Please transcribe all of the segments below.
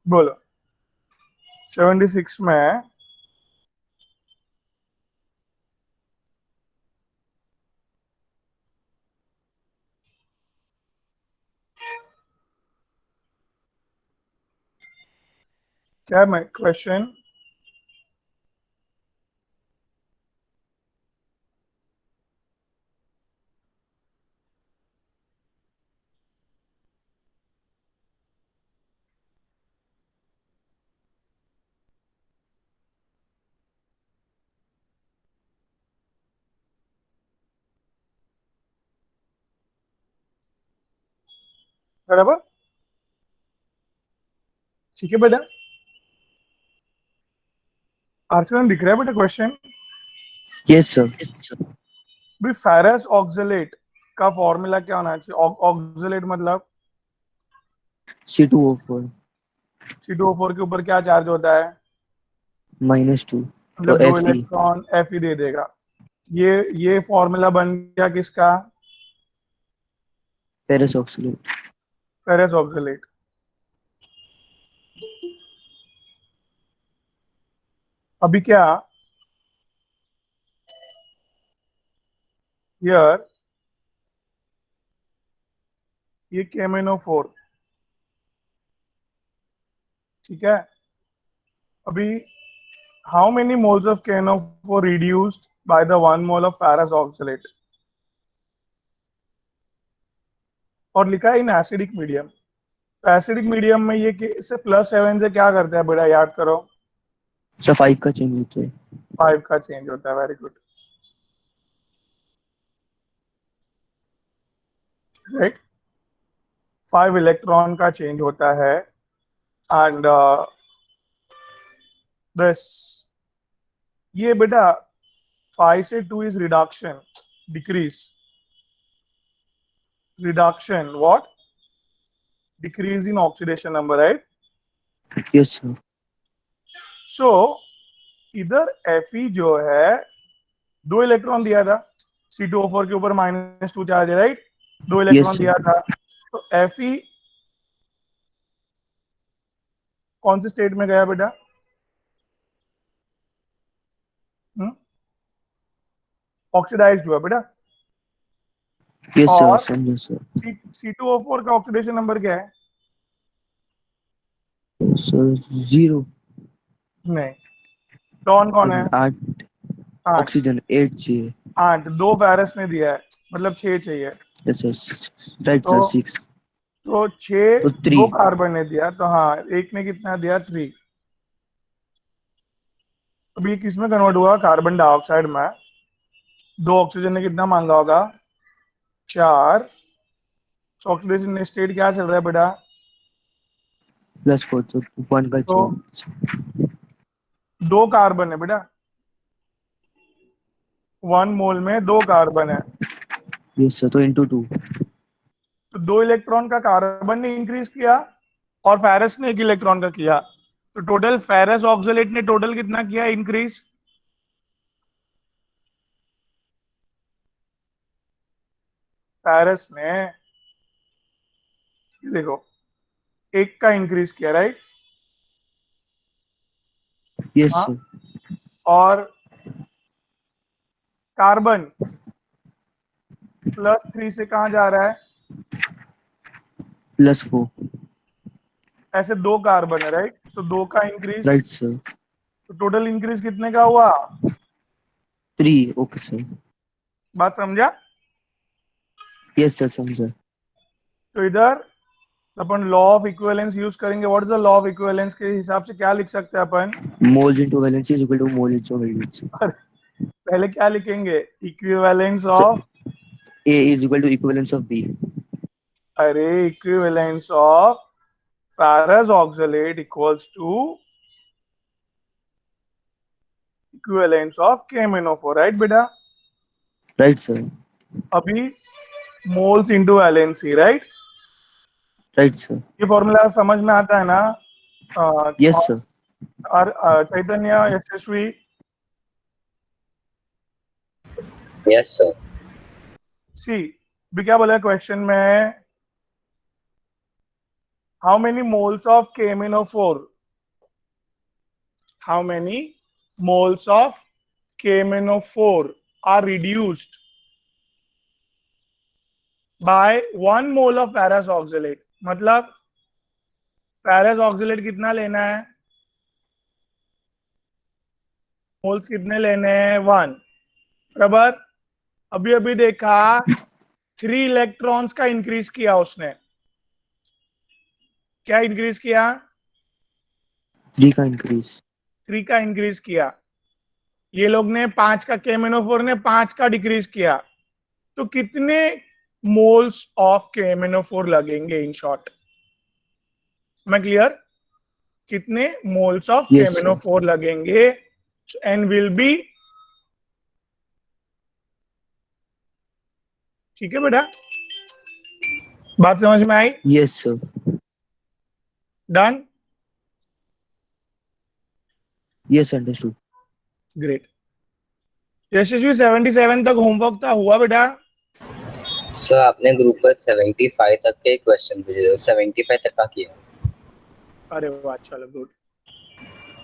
बोलो 76 में क्या मैं क्वेश्चन बराबर ठीक है बेटा। आर्सेनल दिख रहा है बेटा क्वेश्चन। Yes sir. भी फेरस ऑक्सलेट का फॉर्मूला क्या होना चाहिए? ऑक्सलेट मतलब C2O4 C2O4 के ऊपर क्या चार्ज होता है? -2 तो मतलब दो Fe इलेक्ट्रॉन Fe दे देगा। ये फॉर्मूला बन गया किसका? Ferrous oxalate. Ferrous oxalate. अभी क्या हियर ये KMnO4 ठीक है। अभी how many moles of KNO4 reduced by the 1 mole of ferrous oxalate? और लिखा है इन एसिडिक मीडियम। तो एसिडिक मीडियम में ये इससे +7 से क्या करता है बेटा, याद करो। सर 5 का चेंज होता है। 5 का चेंज होता है। Very good, right. 5 इलेक्ट्रॉन का चेंज होता है। एंड दिस ये बेटा 5 से 2 is reduction, decrease, reduction what, decrease in oxidation number, right. Yes sir. So इधर Fe जो है 2 इलेक्ट्रॉन दिया था, C2O4 के ऊपर -2 चार्ज है, राइट। 2 yes electron sir. दिया था। तो Fe कौन से स्टेट में गया बेटा? ऑक्सीडाइज्ड हुआ बेटा। यस सर और समझो सर। C2O4 का ऑक्सीडेशन नंबर क्या है? सर 0। नहीं, डॉन कौन है? 8। 8। ऑक्सीजन 8 चाहिए। 8 2 फेरस ने दिया है, मतलब 6 चाहिए। Yes sir. राइट तो सर 6। 6 तो 2 3। कार्बन ने दिया, तो हाँ एक ने कितना दिया? 3। अभी किस में कन्वर्ट हुआ? कार्बन डाइऑक्साइड में। 2 ऑक्सीजन ने कितना मांगा होगा? 4। ऑक्सीडेशन स्टेट क्या चल रहा है बेटा? +4 तो 1 का तो चेंज। 2 कार्बन है बेटा, 1 मोल में 2 कार्बन है। यस सर तो ×2। तो 2 इलेक्ट्रॉन का कार्बन ने इंक्रीज किया और फेरस ने 1 इलेक्ट्रॉन का किया। तो टोटल फेरस ऑक्सलेट ने टोटल कितना किया इंक्रीज? फेरस ने देखो 1 का इंक्रीज किया, राइट। यस हाँ। सर। और कार्बन +3 से कहाँ जा रहा है? +4। ऐसे 2 कार्बन है, राइट। तो 2 का इंक्रीज, राइट सर। तो टोटल इंक्रीज कितने का हुआ? 3। Okay sir. बात समझा? यस सर समझा। तो इधर अपन लॉ ऑफ इक्विवेलेंस यूज करेंगे। What is the law of equivalence के हिसाब से क्या लिख सकते हैं अपन? Moles into valency is equal to mole into valency. पहले क्या लिखेंगे? Equivalence sir of, A is equal to equivalence of B। अरे equivalence of ferrous oxalate equals to equivalence of KMnO4, right बेटा। Right sir. अभी moles into valency, right. Right sir. ये formula समझ में आता है ना? Yes sir. और चैतन्य, यशस्वी, यस सर। सी भी क्या बोला क्वेश्चन में? How many moles of KMnO4? How many moles of KMnO4 are reduced by 1 mole of ferrous oxalate? मतलब ferrous oxalate कितना लेना है? मोल्स कितने लेने हैं? 1 बराबर। अभी अभी देखा 3 इलेक्ट्रॉन्स का इंक्रीज किया उसने। क्या इंक्रीज किया? 3 का इंक्रीज। 3 का इंक्रीज किया। ये लोग ने 5 का, KMnO4 ने 5 का डिक्रीज किया। तो कितने मोल्स ऑफ KMnO4 लगेंगे इन शॉर्ट? मैं क्लियर? कितने moles of Yes, sir. KMnO4 लगेंगे? एन विल बी, ठीक है बेटा, बात समझ में आई? Yes, sir. Done? Yes, understood. Great. Yashasvi 77 तक होमवर्क था, हुआ बेटा? सर आपने ग्रुप पर 75 तक के क्वेश्चन भेजे, 75 तक का किया। अरे वाह, चलो गुड।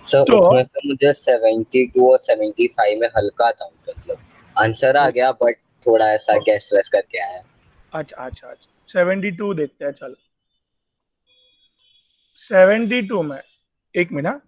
सर तो उसमें से मुझे 72 और 75 में हल्का था, मतलब आंसर आ गया बट थोड़ा ऐसा गैस वैस करके आया। अच्छा अच्छा अच्छा, 72 देखते हैं। चलो 72 में, एक मिनट,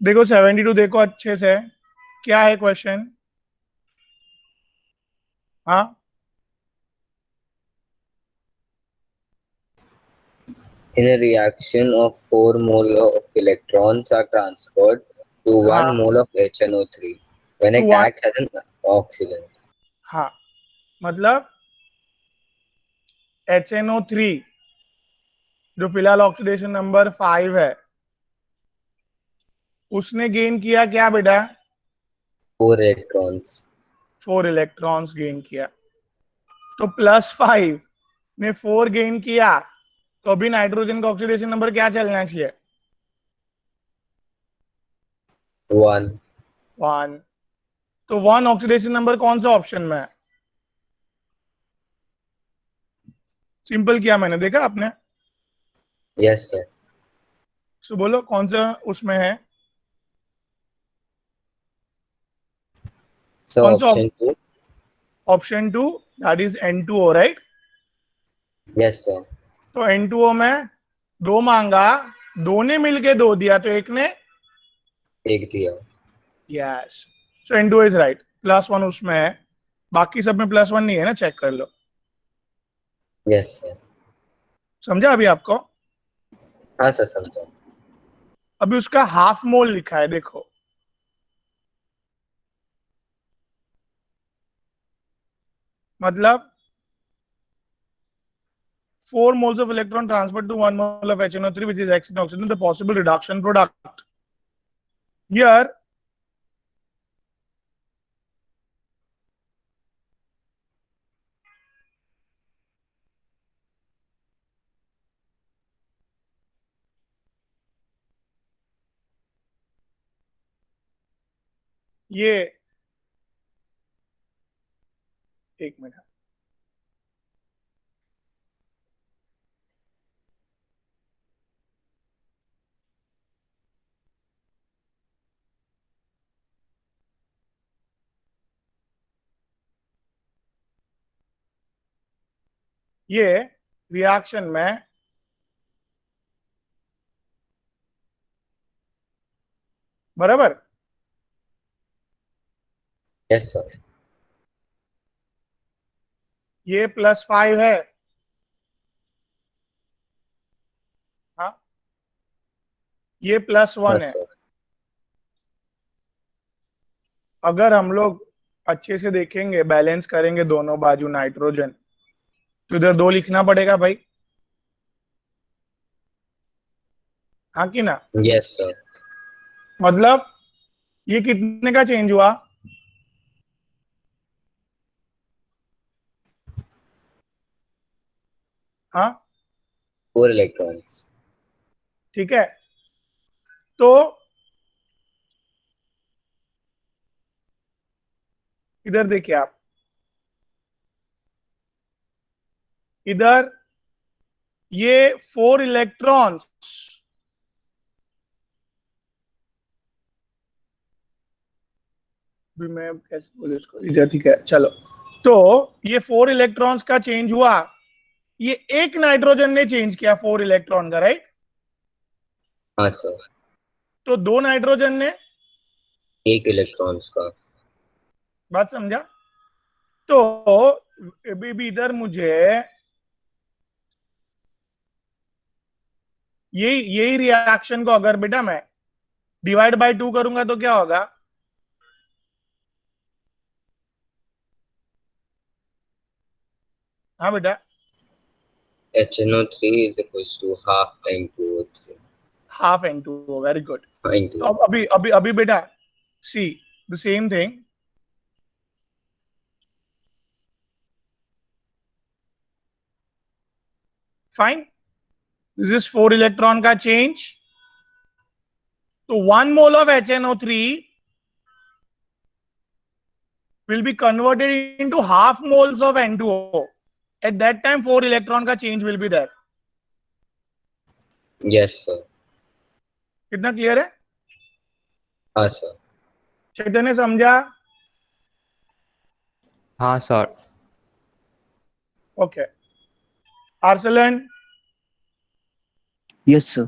देखो 72 देखो अच्छे से, क्या है क्वेश्चन? हाँ, In a reaction of 4 mole of electrons are transferred to 1 हाँ, mole of HNO3 when it To one- acts as an oxygen. हाँ, मतलब HNO3 जो फिलहाल ऑक्सीडेशन नंबर 5 है, उसने गेन किया क्या बेटा? 4 electrons. 4 इलेक्ट्रॉन्स गेन किया। तो +5 ने 4 गेन किया, तो अभी नाइट्रोजन का ऑक्सीडेशन नंबर क्या चलना चाहिए? 1. 1। तो 1 ऑक्सीडेशन नंबर कौन सा ऑप्शन में है? सिंपल किया मैंने, देखा आपने? Yes sir. तो बोलो कौन सा उसमें है? So कौन सा? option 2. Option 2, that is N2O, right? Yes sir. तो N2O में 2 मांगा, 2 ने मिलके 2 दिया, तो एक ने, एक दिया। Yes, so N2O is right. +1 उसमें है, बाकी सब में +1 नहीं है ना, चेक कर लो। Yes sir. समझा अभी आपको? हाँ सर समझा। अभी उसका हाफ मोल लिखा है, देखो, मतलब 4 moles of electron transferred to 1 mole of HNO3 which is X in oxygen, the possible reduction product. Here ये, एक मिनट, ये रिएक्शन में बराबर, Yes sir. ये +5 है, हाँ, ये +1 हाँ है। सर। अगर हम लोग अच्छे से देखेंगे, बैलेंस करेंगे दोनों बाजू नाइट्रोजन, तो इधर 2 लिखना पड़ेगा भाई, हाँ कि ना? Yes sir. मतलब ये कितने का चेंज हुआ? हाँ 4 electrons. ठीक है, तो इधर देखिए आप, इधर ये 4 इलेक्ट्रॉन्स, भी मैं कैसे बोलूं इसको, इधर ठीक है चलो, तो ये 4 इलेक्ट्रॉन्स का चेंज हुआ, ये एक नाइट्रोजन ने चेंज किया 4 इलेक्ट्रॉन का, राइट? हाँ सर, तो 2 नाइट्रोजन ने, 1 electrons का. बात समझा? तो अभी भी इधर मुझे यही रिएक्शन को अगर बेटा मैं डिवाइड बाय 2 करूंगा तो क्या होगा? हाँ बेटा, HNO3 is equals to half time 2O3. Half N2, very good. तो Into अब अभी अभी अभी बेटा see the same thing, fine, this is 4 electron का चेंज, तो 1 mole of HNO3 will be converted into half moles of N2O. At that time 4 electron का change will be there. yes sir. कितना clear है? हाँ sir. Chaitanya समझा? हाँ sir. Okay, Arsalan Yes, sir.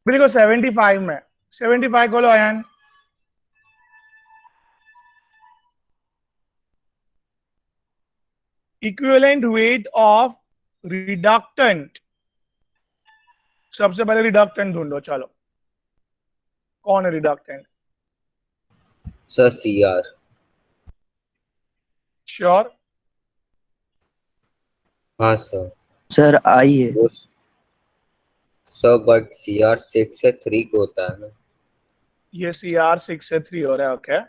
बिल्कुल 75 में, 75 खोलो Ayaan, equivalent weight of reductant, सबसे पहले रिडक्टेंट ढूंढो, चलो कौन है रिडक्टेंट? Sir, CR. श्योर? हाँ सर. Sir, I है. वो सर बट CR 6 से 3 को होता है ना. ये CR 6 से 3 हो रहा है, ओके।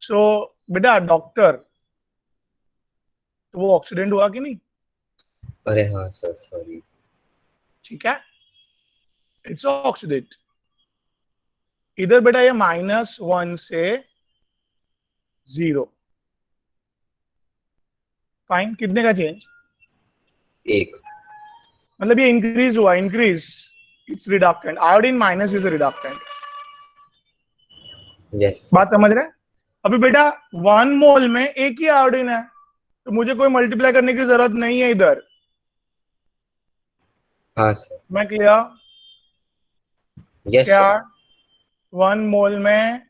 सो बेटा डॉक्टर, तो वो ऑक्सीडेंट हुआ कि नहीं? अरे हाँ सर, सॉरी. ठीक है, इट्स ऑक्सीडेट। इधर बेटा ये -1 से 0, फाइन, कितने का चेंज? 1. मतलब ये इंक्रीज हुआ, increase, it's reductant, iodine minus is reductant, yes. बात समझ रहे हैं? अभी बेटा 1 मोल में एक ही आयोडीन है, तो मुझे कोई मल्टीप्लाई करने की जरूरत नहीं है इधर, हाँ सर. मैं क्लियर? यस क्या सर. 1 मोल में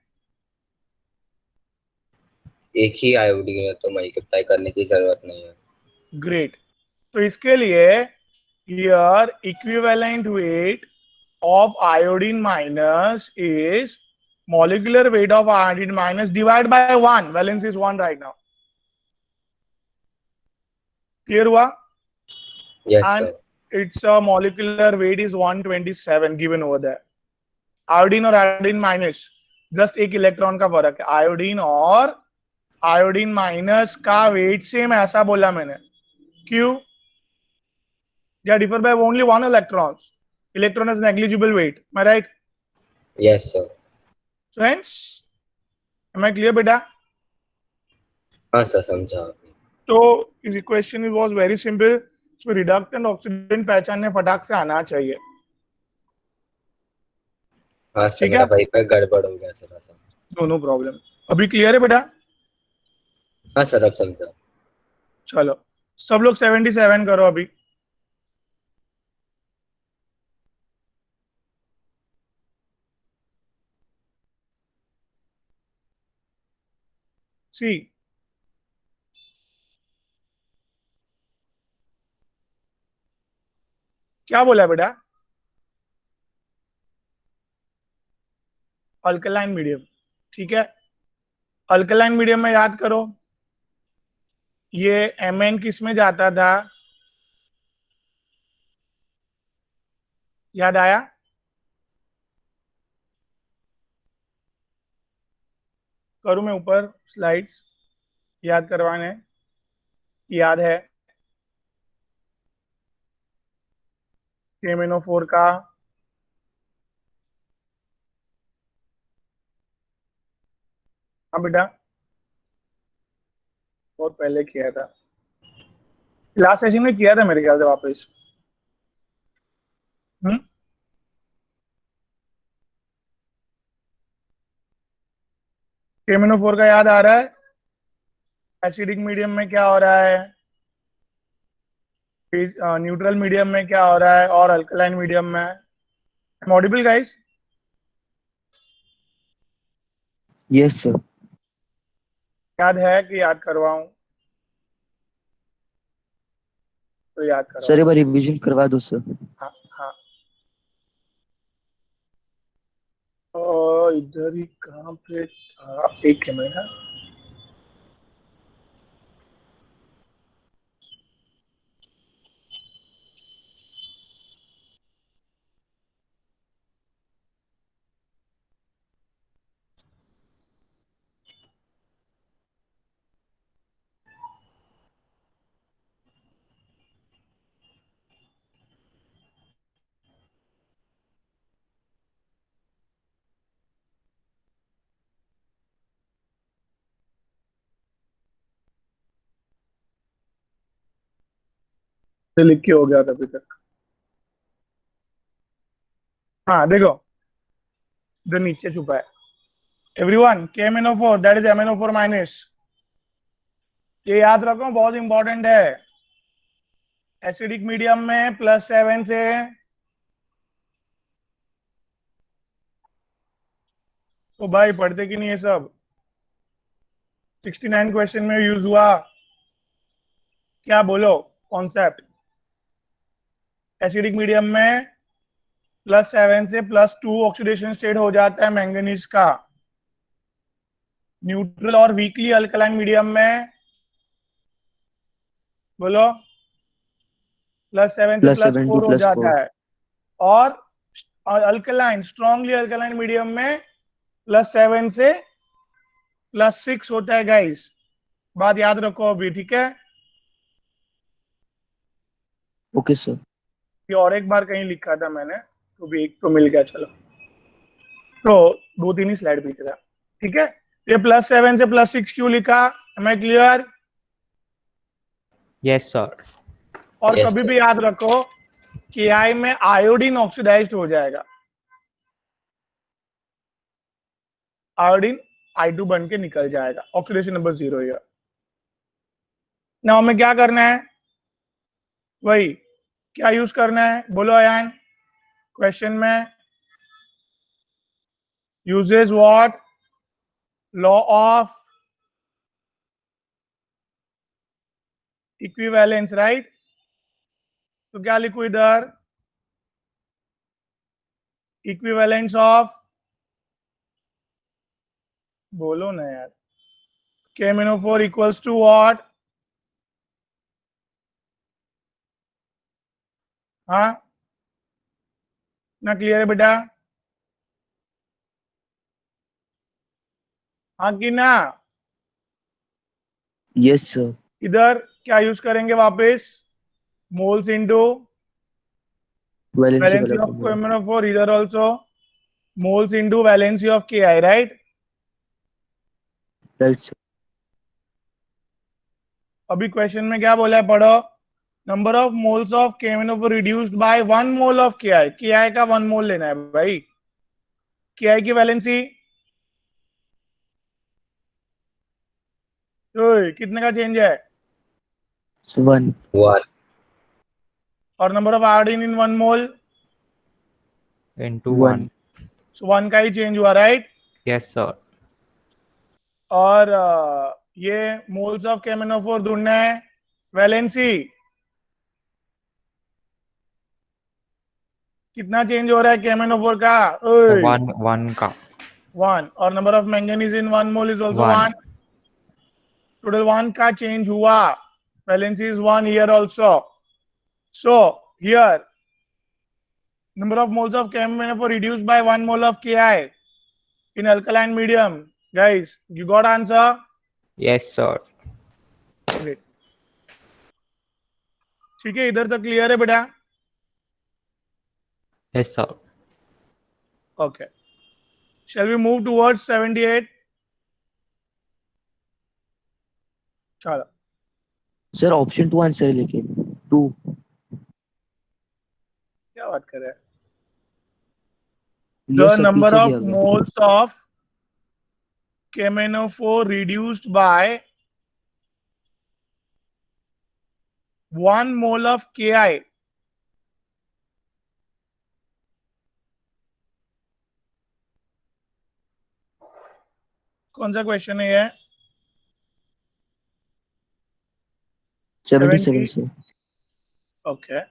एक ही आयोडीन है तो मल्टीप्लाई करने की जरूरत नहीं है. ग्रेट, तो इसके लिए here equivalent weight of iodine minus is molecular weight of iodine minus divided by 1, valence is 1 right now, clear हुआ? Yes And sir. its molecular weight is 127 given over there. Iodine और iodine minus just एक electron का फर्क है, iodine और iodine minus का weight same, ऐसा बोला मैंने, क्यों? या differ by only 1 electrons, electron has negligible weight, am I right? Yes sir. So hence, am I clear बेटा? हाँ सर, समझा आपने. तो इस इक्वेशन वाज वेरी सिंपल, इसमें रिडक्टेंट ऑक्सीडेंट पहचानने फटाक से आना चाहिए, हाँ सर, ठीक मेरा है? भाई पे गड़बड़ हो गया सर. सर दोनों प्रॉब्लम अभी क्लियर है बेटा? हाँ सर, अब समझा. चलो सब लोग 77 करो अभी, सी क्या बोला बेटा? अल्कलाइन मीडियम, ठीक है, अल्कलाइन मीडियम में याद करो ये Mn किस में जाता था, याद आया? करूं मैं ऊपर स्लाइड्स याद करवाने, याद है KMnO4 का? हाँ बेटा, बहुत पहले किया था, लास्ट सेशन में किया था मेरे ख्याल से वापस। KMnO4 का याद आ रहा है? एसिडिक मीडियम में क्या हो रहा है, न्यूट्रल मीडियम में क्या हो रहा है, और अल्कलाइन मीडियम में? Audible guys? Yes, sir. याद है कि याद करवाऊं? तो याद सर करवाऊं। एक बार रिवीजन करवा दो सर। हाँ हाँ, और इधर ही कहाँ पे था, एक मिनट। तो लिख के हो गया था अभी तक। हाँ देखो, इधर नीचे छुपा है। Everyone, KMnO4 that is MnO4 minus. ये याद रखो, बहुत इंपॉर्टेंट है। एसिडिक मीडियम में +7 से तो भाई पढ़ते कि नहीं ये सब? 69 क्वेश्चन में यूज हुआ। क्या बोलो कॉन्सेप्ट? एसिडिक मीडियम में +7 से +2 ऑक्सीडेशन स्टेट हो जाता है मैंगनीज का। न्यूट्रल और वीकली अल्कलाइन मीडियम में बोलो +7 से +7 to +4 हो +4. जाता है। और अल्कलाइन, स्ट्रॉन्गली अल्कलाइन मीडियम में +7 से +6 होता है गाइस। बात याद रखो अभी, ठीक है? Okay sir. ये और एक बार कहीं लिखा था मैंने, तो भी एक तो मिल गया, चलो। तो 2-3 ही स्लाइड पीछे था, ठीक है? ये +7 से +6 क्यों लिखा? Am I clear? Yes sir. और Yes, कभी sir. भी याद रखो KI में आयोडीन ऑक्सीडाइज्ड हो जाएगा, आयोडीन I2 बन के निकल जाएगा। ऑक्सीडेशन नंबर 0 है। ना हमें क्या करना है? वही, क्या यूज करना है बोलो अयान क्वेश्चन में? Uses what? Law of equivalence, right? तो क्या लिखूं इधर? इक्विवेलेंस ऑफ, बोलो ना यार, KMnO4 इक्वल्स टू व्हाट? हाँ ना, क्लियर है बेटा? हाँ कि ना? Yes sir. इधर क्या यूज करेंगे वापस? मोल्स इनटू वैलेंसी वैलेंसी वाला ऑफ फॉर्मूला। KMnO4, इधर also moles into valency of KI, right? Right sir. अभी क्वेश्चन में क्या बोला है, पढ़ो। Number of moles of KMnO4 reduced by 1 mole of KI। KI का 1 मोल लेना है भाई। KI की वैलेंसी कितने का चेंज है? 1. 1. और number of iodine in 1 mole into 1. 1. सो 1 का ही चेंज हुआ, राइट? Yes sir. और ये मोल्स ऑफ KMnO4 ढूंढना है, वैलेंसी कितना चेंज हो रहा है KMnO4 का? One का 1। और number of manganese in 1 mole is also 1. 1। Total 1 का चेंज हुआ, valency is 1 here also. So here number of moles of KMnO4 reduced by 1 mole of KI in alkaline medium. Guys, you got answer? Yes sir. Great. ठीक है, इधर तक clear है बेटा? Yes, sir. Okay, shall we move towards 78? चलो, sir option 2 answer है लेकिन 2। क्या बात कर रहे हैं? यस The सर, number पीछे of दिया हुआ है। moles of KMnO4 reduced by 1 mole of Ki. कौन सा क्वेश्चन है ये? 77 सर। ओके,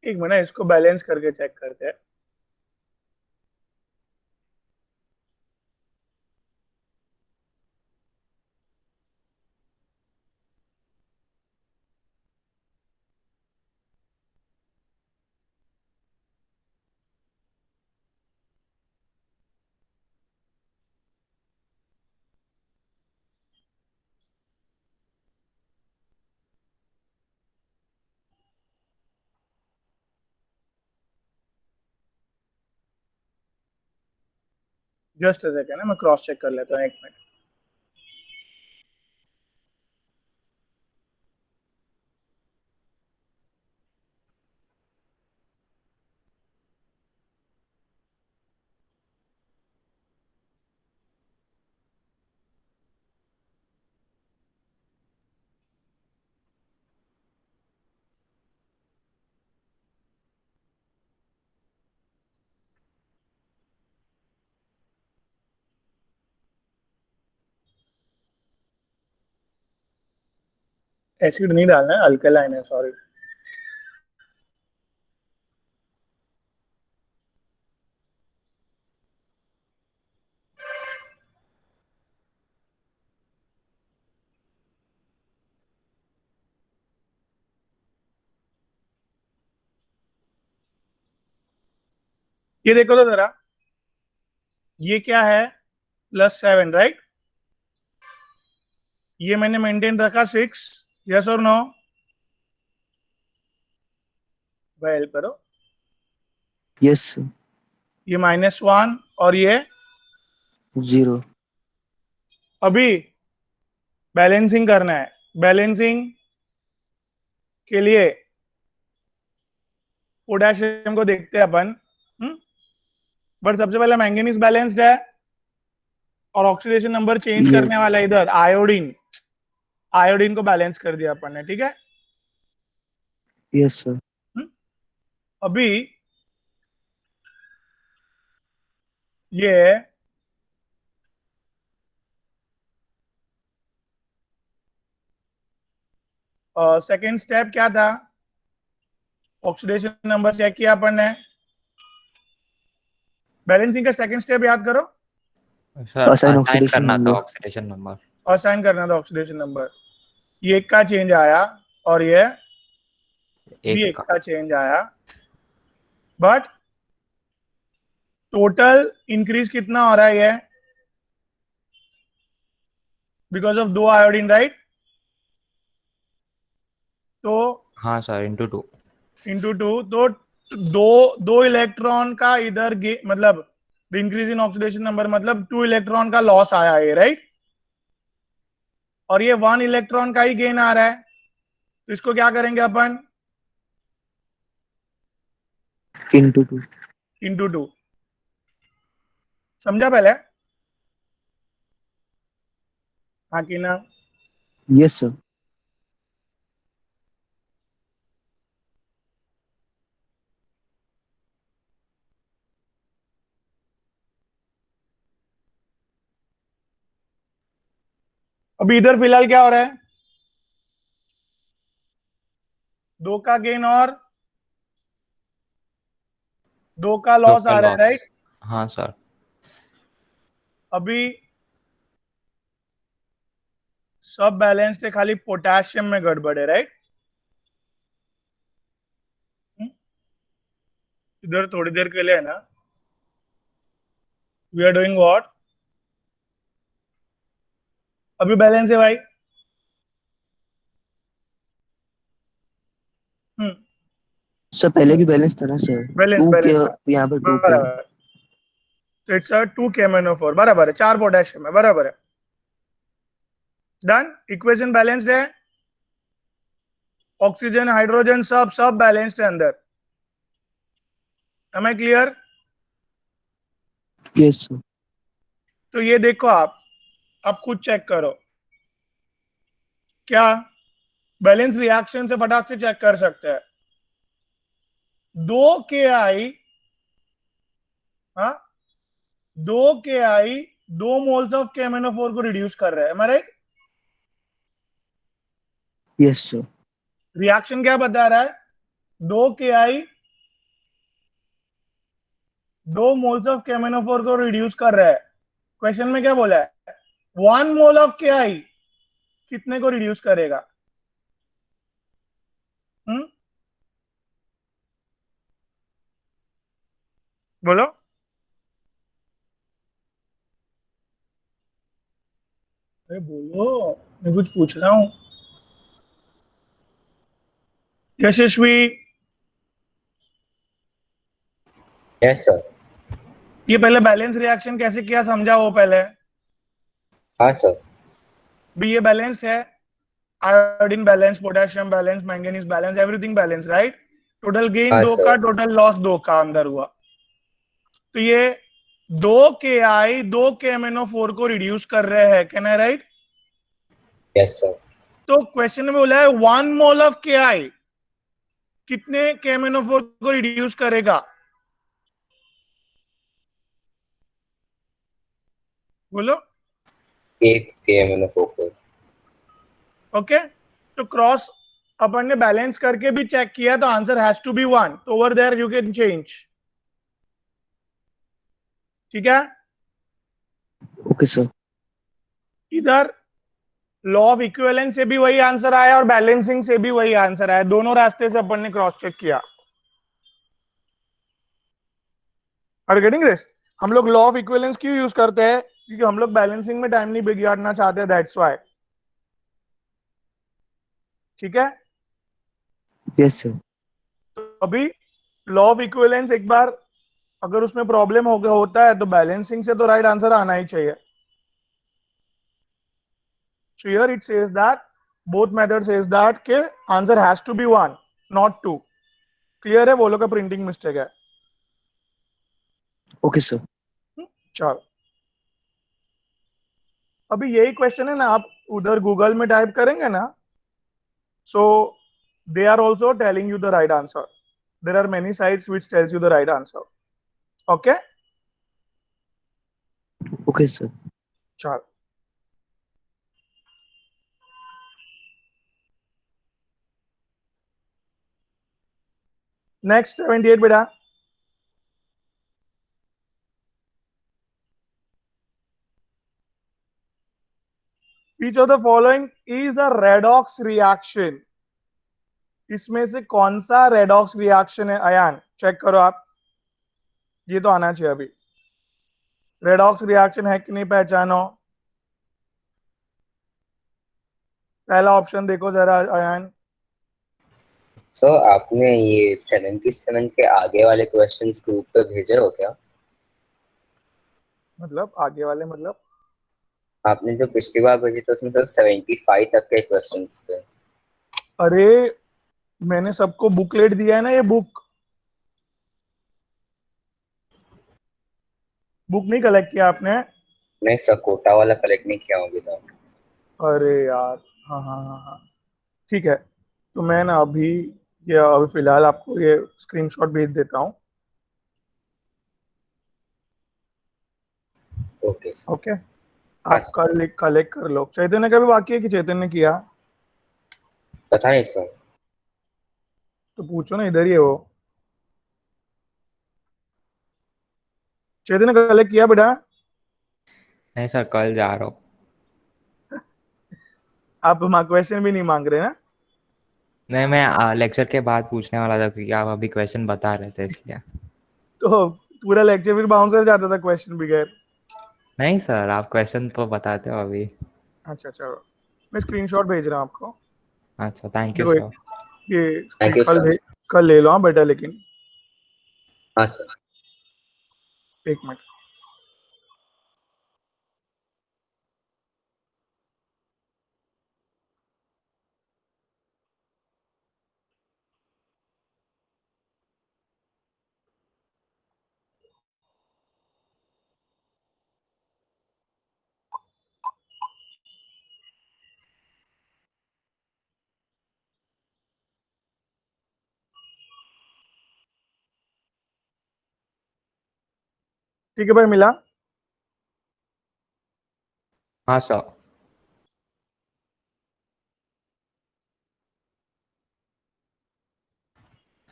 एक मिनट, इसको बैलेंस करके चेक करते हैं। जस्ट अ सेकंड, मैं क्रॉस चेक कर लेता हूँ, एक मिनट। एसिड नहीं डालना है, अल्कलाइन है, सॉरी। ये देखो तो जरा, ये क्या है? +7, राइट? ये मैंने मेंटेन रखा 6, यस और नो? भाई हेल्प करो। Yes sir. ये -1 और ये 0। अभी बैलेंसिंग करना है। बैलेंसिंग के लिए पोटेशियम को देखते हैं अपन। बट सबसे पहले मैंगनीज बैलेंस्ड है और ऑक्सीडेशन नंबर चेंज Yes. करने वाला है इधर आयोडीन। आयोडीन को बैलेंस कर दिया अपन ने, ठीक है? Yes sir. अभी ये सेकेंड स्टेप क्या था? ऑक्सीडेशन नंबर चेक किया अपन ने। बैलेंसिंग का सेकेंड स्टेप याद करो। Sir, Assign assign oxidation करना था number. oxidation number. असाइन करना था ऑक्सीडेशन नंबर। ये एक का चेंज आया और ये भी एक एक का. का चेंज आया, बट टोटल इंक्रीज कितना हो रहा है ये? Because of 2 iodine, right? तो हाँ सर, into 2. इंटू 2, तो दो दो इलेक्ट्रॉन का इधर मतलब इंक्रीज इन ऑक्सीडेशन नंबर मतलब 2 इलेक्ट्रॉन का लॉस आया है, राइट? और ये 1 इलेक्ट्रॉन का ही गेन आ रहा है, तो इसको क्या करेंगे अपन? Into 2. इंटू 2। समझा पहले? हाँ कि ना? Yes sir. अभी इधर फिलहाल क्या हो रहा है? 2 का गेन और 2 का लॉस आ रहा है, राइट? हाँ सर। अभी सब बैलेंस्ड है, खाली पोटेशियम में गड़बड़ है, राइट? इधर थोड़ी देर के लिए है ना, वी आर डूइंग व्हाट? अभी बैलेंस है भाई। सर पहले भी बैलेंस था ना सर, बैलेंस 2 बैलेंस के यहाँ पे 2 के। बराबर। तो इट्स अ 2 KMnO4 बराबर है, 4 पोटेशियम है, बराबर है। डन, इक्वेशन बैलेंस्ड है, ऑक्सीजन हाइड्रोजन सब सब बैलेंस्ड है अंदर। Am I clear? Yes sir. तो ये देखो, आप खुद चेक करो, क्या बैलेंस रिएक्शन से फटाक से चेक कर सकते हैं। 2 KI, हाँ, 2 KI 2 मोल्स ऑफ KMnO4 को रिड्यूस कर रहा है, am I right? Yes sir. Reaction क्या बता रहा है? 2 KI 2 मोल्स ऑफ KMnO4 को रिड्यूस कर रहा है। क्वेश्चन में क्या बोला है? 1 मोल ऑफ KI कितने को रिड्यूस करेगा? बोलो। अरे बोलो, मैं कुछ पूछ रहा हूं। यशस्वी, यस सर। ये पहले बैलेंस रिएक्शन कैसे किया समझा वो पहले। हाँ सर। भी ये बैलेंस है, iodine balance, potassium balance, manganese balance, everything balance, right? Total gain हाँ 2 सर। का, टोटल लॉस 2 का अंदर हुआ। तो ये 2 KI 2 KMnO4 को रिड्यूस कर रहे हैं, can I right? Yes sir. तो क्वेश्चन में बोला है 1 मोल ऑफ KI कितने KMnO4 को रिड्यूस करेगा? बोलो। 8 KMnO4। ओके, तो क्रॉस अपन ने बैलेंस करके भी चेक किया, तो आंसर हैज टू बी 1। तो over there you can change, ठीक है? Okay sir. इधर लॉ ऑफ इक्विवेलेंस से भी वही आंसर आया और बैलेंसिंग से भी वही आंसर आया, दोनों रास्ते से अपन ने क्रॉस चेक किया। Are getting this? हम लोग लॉ ऑफ इक्विवेलेंस क्यों यूज करते हैं? क्योंकि हम लोग बैलेंसिंग में टाइम नहीं बिगाड़ना चाहते, दैट्स व्हाई। ठीक है? Yes sir. तो अभी लॉ ऑफ इक्विवेलेंस एक बार अगर उसमें प्रॉब्लम हो गया होता है तो बैलेंसिंग से तो राइट आंसर आना ही चाहिए। So here it says that both method says that के answer has to be 1 not 2। Clear है? बोलो का प्रिंटिंग मिस्टेक है। Okay sir. चलो, अभी यही क्वेश्चन है ना, आप उधर गूगल में टाइप करेंगे ना, so they are also telling you the right answer. There are many sites which tells you the right answer. Okay, okay sir. चलो नेक्स्ट 78 बेटा। Each of the following is a redox reaction। इसमें से कौन सा redox reaction है? Ayan check करो आप, ये तो आना चाहिए अभी। रेडॉक्स रिएक्शन है कि नहीं पहचानो। पहला ऑप्शन देखो जरा अयान। सर आपने ये 77 के आगे वाले क्वेश्चंस ग्रुप पे भेजे हो क्या? मतलब आगे वाले मतलब? आपने जो पिछली बार भेजे थे उसमें सिर्फ 75 तक के क्वेश्चंस थे। अरे मैंने सबको बुकलेट दिया है ना, ये बुक नहीं कलेक्ट किया आपने? नहीं सर, कोटा वाला कलेक्ट नहीं किया होगी तो। अरे यार, हाँ हाँ हाँ हाँ, ठीक है। तो मैं ना अभी, ये अभी फिलहाल आपको ये स्क्रीनशॉट भेज देता हूँ। Okay sir. ओके, आप कल कलेक्ट कर लो। चैतन्य का भी बाकी है कि चैतन्य ने किया? पता नहीं सर। तो पूछो ना, इधर ही है वो। चेतन ने कलेक्ट किया बेटा? नहीं सर, कल जा रहा हूँ। आप क्वेश्चन भी नहीं मांग रहे ना? नहीं, मैं लेक्चर के बाद पूछने वाला था क्योंकि आप अभी क्वेश्चन बता रहे थे इसलिए। तो पूरा लेक्चर फिर बाउंसर जाता था क्वेश्चन बगैर। नहीं सर, आप क्वेश्चन तो बताते हो अभी। अच्छा चलो, मैं स्क्रीनशॉट भेज रहा हूँ आपको। अच्छा, थैंक यू देखो सर। Thank you sir. कल ले लो हाँ बेटा, लेकिन हाँ सर। एक मिनट। ठीक है भाई, मिला? हाँ सर।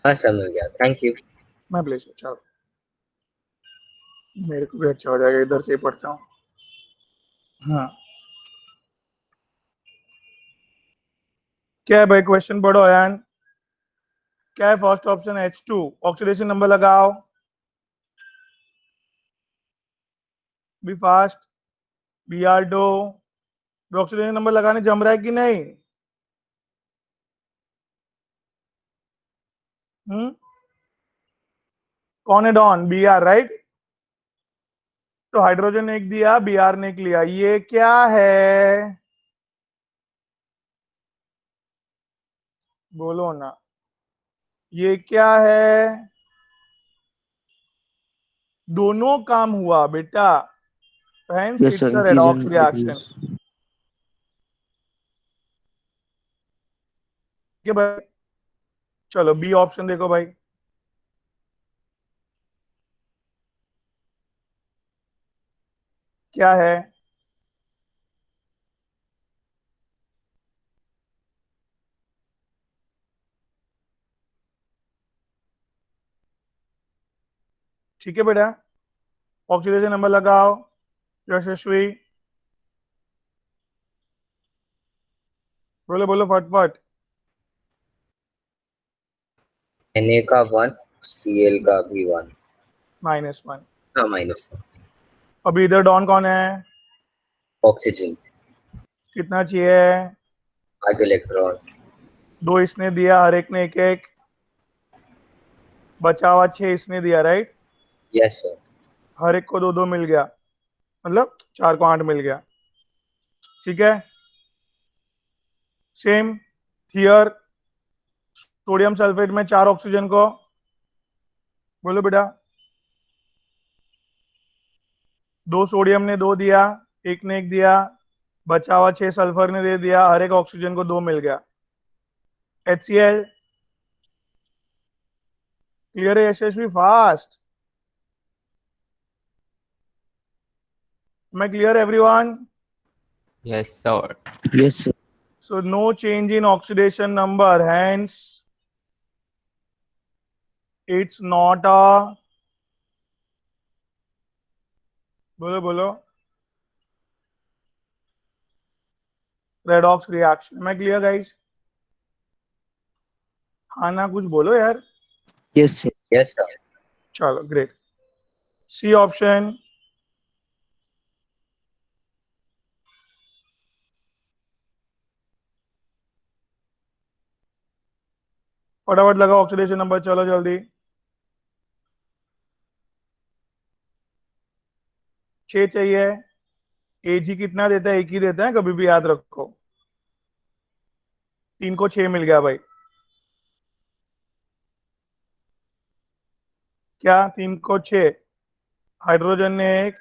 हाँ सर, मिल गया, थैंक यू। मैं प्लीज, चलो मेरे को भी अच्छा हो जाएगा, इधर से ही पढ़ता हूँ। हाँ, क्या है भाई? क्वेश्चन पढ़ो यान। क्या है first option? H2, oxidation number लगाओ। Be fast. Br2। Oxidation number लगाने जम रहा है कि नहीं? कौन है डॉन? Br, right? तो हाइड्रोजन ने एक दिया, Br ने एक लिया, ये क्या है? बोलो ना, ये क्या है? दोनों काम हुआ बेटा, hence Yes, sir. it's a Increase redox and reaction। decrease. ठीक है भाई, चलो बी ऑप्शन देखो भाई। क्या है? ठीक है बेटा, ऑक्सीडेशन नंबर लगाओ यशस्वी। बोलो बोलो फटफट। Na का 1, Cl का भी 1। -1। हाँ, -1। अभी इधर डॉन कौन है? ऑक्सीजन। कितना चाहिए? 8 इलेक्ट्रॉन। दो इसने दिया, हर एक ने एक एक, बचा हुआ 6 इसने दिया, राइट? Yes sir. हर एक को दो दो मिल गया, मतलब 4 को 8 मिल गया। ठीक है, सेम हियर। सोडियम सल्फेट में 4 ऑक्सीजन को, बोलो बेटा। दो सोडियम ने दो दिया, एक ने एक दिया, बचा हुआ 6 सल्फर ने दे दिया, हर एक ऑक्सीजन को दो मिल गया। HCl। क्लियर है यशस्वी? फास्ट। मैं clear everyone? Yes sir. Yes, sir. So no change in oxidation number, hence it's not a, बोलो बोलो, रेडॉक्स रिएक्शन। मैं क्लियर गाइस? हाँ ना, कुछ बोलो यार। Yes, sir. Yes sir. चलो ग्रेट। C option. फटाफट लगाओ ऑक्सीडेशन नंबर, चलो जल्दी। 6 चाहिए। Ag कितना देता है? एक ही देता है, कभी भी याद रखो। 3 को 6 मिल गया भाई। क्या 3 को 6? हाइड्रोजन ने एक,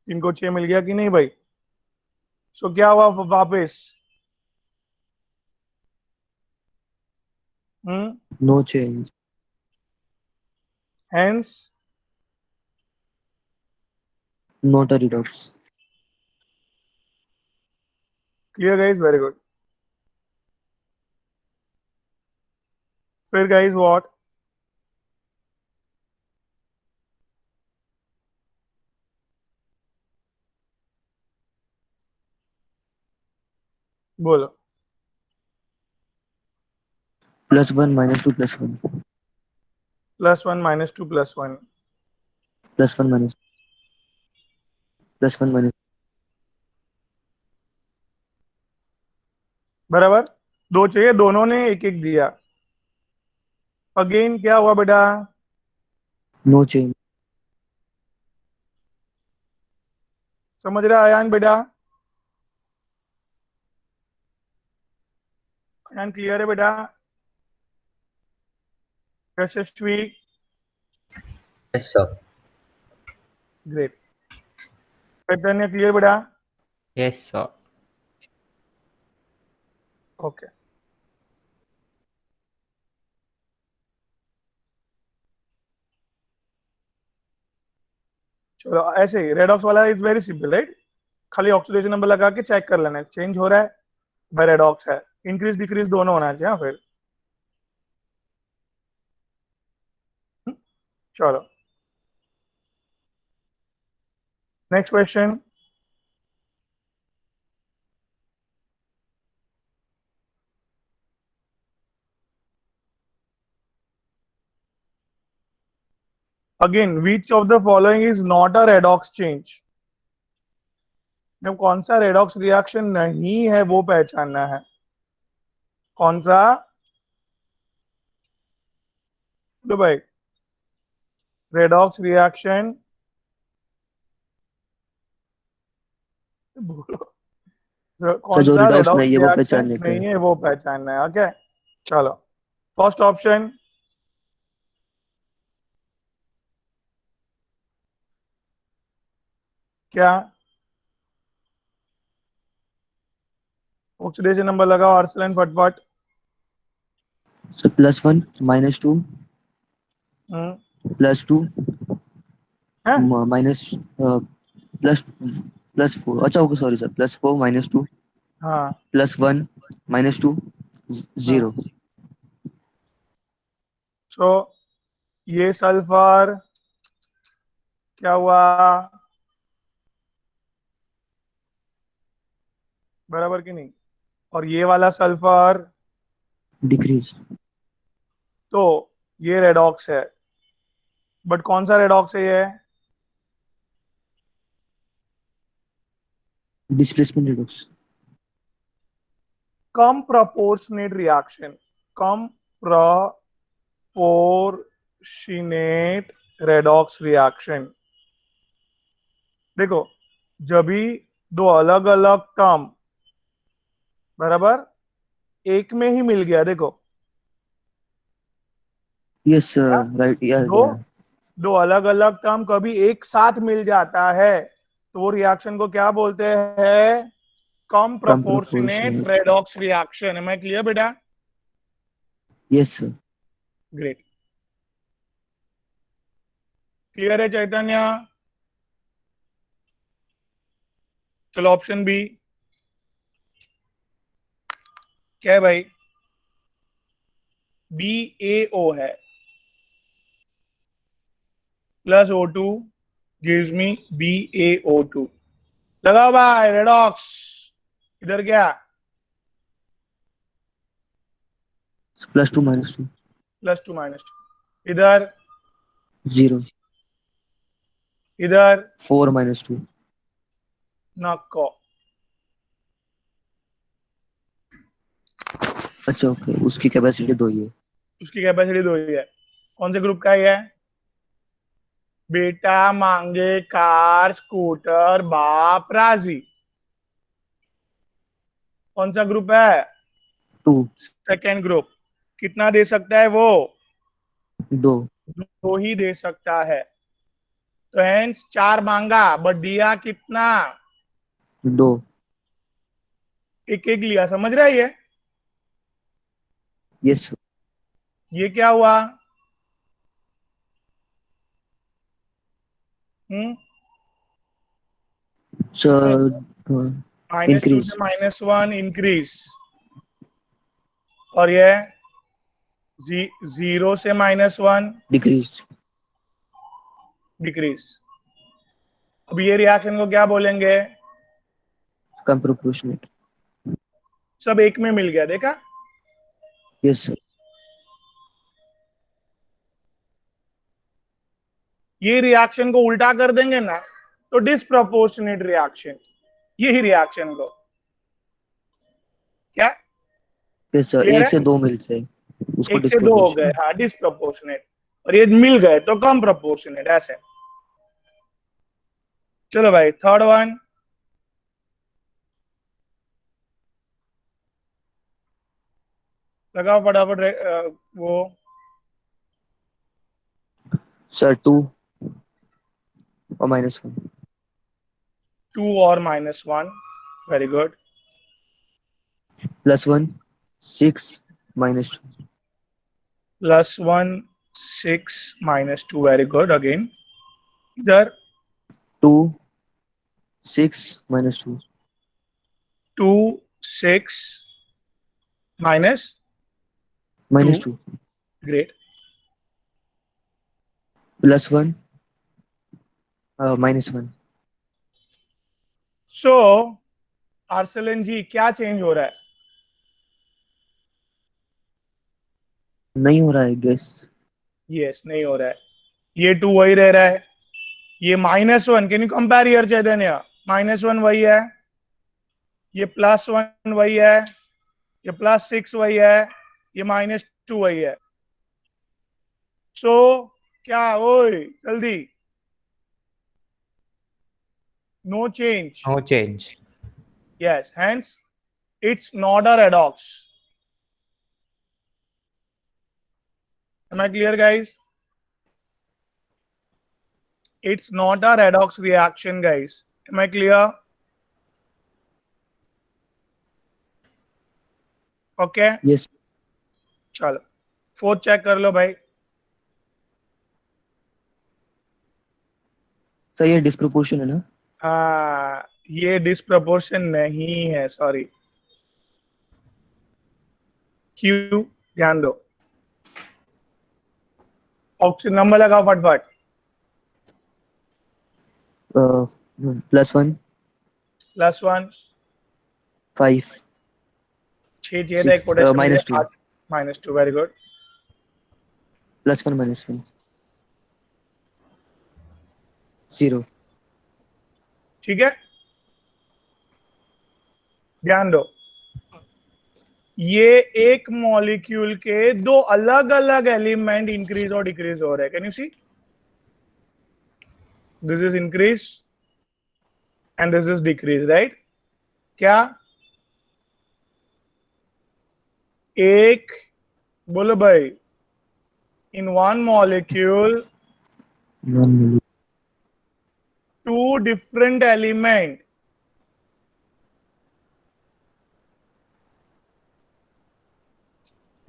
3 को 6 मिल गया कि नहीं भाई? सो क्या हुआ वापस? No change. Hence Not a redox. Clear guys, very good. फिर गाइस व्हाट? बोलो। +1 -2 +1 +1 -2 +1 +1 +1 बराबर। दो चाहिए, दोनों ने एक एक दिया। अगेन क्या हुआ बेटा? No change. समझ रहा है आयान बेटा? आयान क्लियर है बेटा? Yashasvi? Yes, sir. Great. Chaitanya clear बेटा? yes sir. ओके। चलो ऐसे ही रेडॉक्स वाला इज वेरी सिंपल राइट। खाली ऑक्सीडेशन नंबर लगा के चेक कर लेना है, चेंज हो रहा है बाय रेडॉक्स है। इंक्रीज डिक्रीज दोनों होना चाहिए। हाँ, फिर चलो next question. Again which of the following is not a redox change? जब कौन सा रेडॉक्स रिएक्शन नहीं है वो पहचानना है। कौन सा? लो भाई, रेडॉक्स रिएक्शन सर कौन जो सा रिडॉक्स रेडॉक्स नहीं है वो रिएक्शन पहचानने का है। नहीं है वो पहचानना है। ओके चलो, फर्स्ट ऑप्शन क्या? ऑक्सीडेशन नंबर लगाओ आर्सलन फटफट। सर +1 -2 हम्म, +2 है? Minus plus +4। अच्छा ओके सॉरी सर, +4 -2 हाँ। +1 -2 0। तो ये सल्फर क्या हुआ? बराबर कि नहीं? और ये वाला सल्फर, डिक्रीज। तो ये रेडॉक्स है। बट कौन सा रेडॉक्स है ये? Displacement redox. Comproportionate reaction. Comproportionate redox reaction. देखो, जब भी दो अलग अलग टर्म बराबर एक में ही मिल गया, देखो यस क्या? राइट या दो दो अलग अलग टर्म कभी एक साथ मिल जाता है तो वो रिएक्शन को क्या बोलते हैं? कम कम प्रोपोर्शनेट प्रोपोर्शनेट। Redox reaction. है मैं क्लियर बेटा? Yes sir. ग्रेट। क्लियर है चैतन्य? चलो ऑप्शन बी क्या है भाई? BaO है, plus O2 gives me BaO2। लगाओ भाई रेडॉक्स। इधर क्या? +2 -2 +2 -2। इधर? 0। इधर? 4 -2। नको। अच्छा ओके, उसकी कैपेसिटी 2 ही है। उसकी कैपेसिटी 2 ही है। कौन से ग्रुप का ही है बेटा? मांगे कार स्कूटर बाप राजी। कौन सा ग्रुप है? 2 सेकेंड ग्रुप। कितना दे सकता है वो? 2 दो ही दे सकता है। तो हेंस 4 मांगा बट दिया कितना? 2। एक एक लिया। समझ रहा है ये? Yes sir. ये क्या हुआ? हम्म, सर -2 इंक्रीज। से -1 इंक्रीज। और ये 0 से -1 डिक्रीज। डिक्रीज। अब ये रिएक्शन को क्या बोलेंगे? कम प्रोपोर्शनेट। सब एक में मिल गया, देखा? Yes sir. ये रिएक्शन को उल्टा कर देंगे ना तो डिसप्रोपोर्शनेट रिएक्शन, यही रिएक्शन को क्या यस सर, क्लियर एक है? से दो मिलते हैं उसको 1 से 2 हो गए, डिस्प्रोपोर्शनेट। हाँ डिसप्रोपोर्शनेट, और ये मिल गए तो कम प्रोपोर्शनेट, ऐसे। चलो भाई, थर्ड वन। लगाओ फटाफट वो सर 2 और -1। 2 और -1, very good. +1 6 -2। +1 6 -2, very good. Again इधर 2 6 -2। 2 6 -2, -2 ग्रेट। +1 -1। सो आर्सलन जी, क्या चेंज हो रहा है? नहीं हो रहा है गैस। यस, नहीं हो रहा है। ये 2 वही रह रहा है, ये -1, कैन यू कंपेयर हियर चैतन्य? -1 वही है, ये +1 वही है, ये +6 वही है, ये -2 वही है। सो क्या, ओए जल्दी, no change. No change. Yes, hence it's not a redox. Am I clear, guys? It's not a redox reaction, guys. Am I clear? Okay. Yes चलो, 4th चेक कर लो भाई। सर, ये डिस्प्रोपोर्शन है ना? हाँ, ये डिस्प्रपोर्शन नहीं है, सॉरी। क्यों? ध्यान दो, ऑक्सीजन नंबर लगाओ फटफट। +1 +1 5 6 चाहिए था, एक 6 पोटेशियम मिले, -2 -2, वेरी गुड। +1 -1 0। ठीक है, ध्यान दो, ये एक मॉलिक्यूल के दो अलग अलग एलिमेंट इंक्रीज और डिक्रीज हो रहे हैं। Can you see? This is increase and this is decrease, right? क्या एक, बोलो भाई, इन वन मॉलिक्यूल 1 मिली। Two different element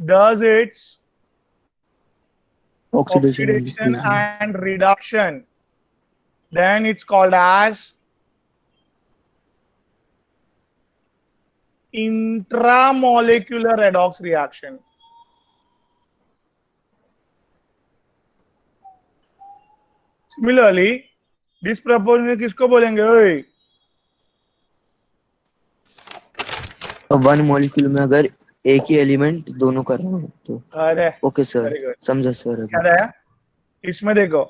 does its oxidation and oxidation diffusion. and reduction, then it's called as intramolecular redox reaction. Similarly, disproportionate किसको बोलेंगे? ओए, अब 1 molecule में अगर एक ही एलिमेंट दोनों कर रहा हो तो। अरे ओके सर, वेरी गुड, समझा सर क्या अभी। है इसमें? देखो,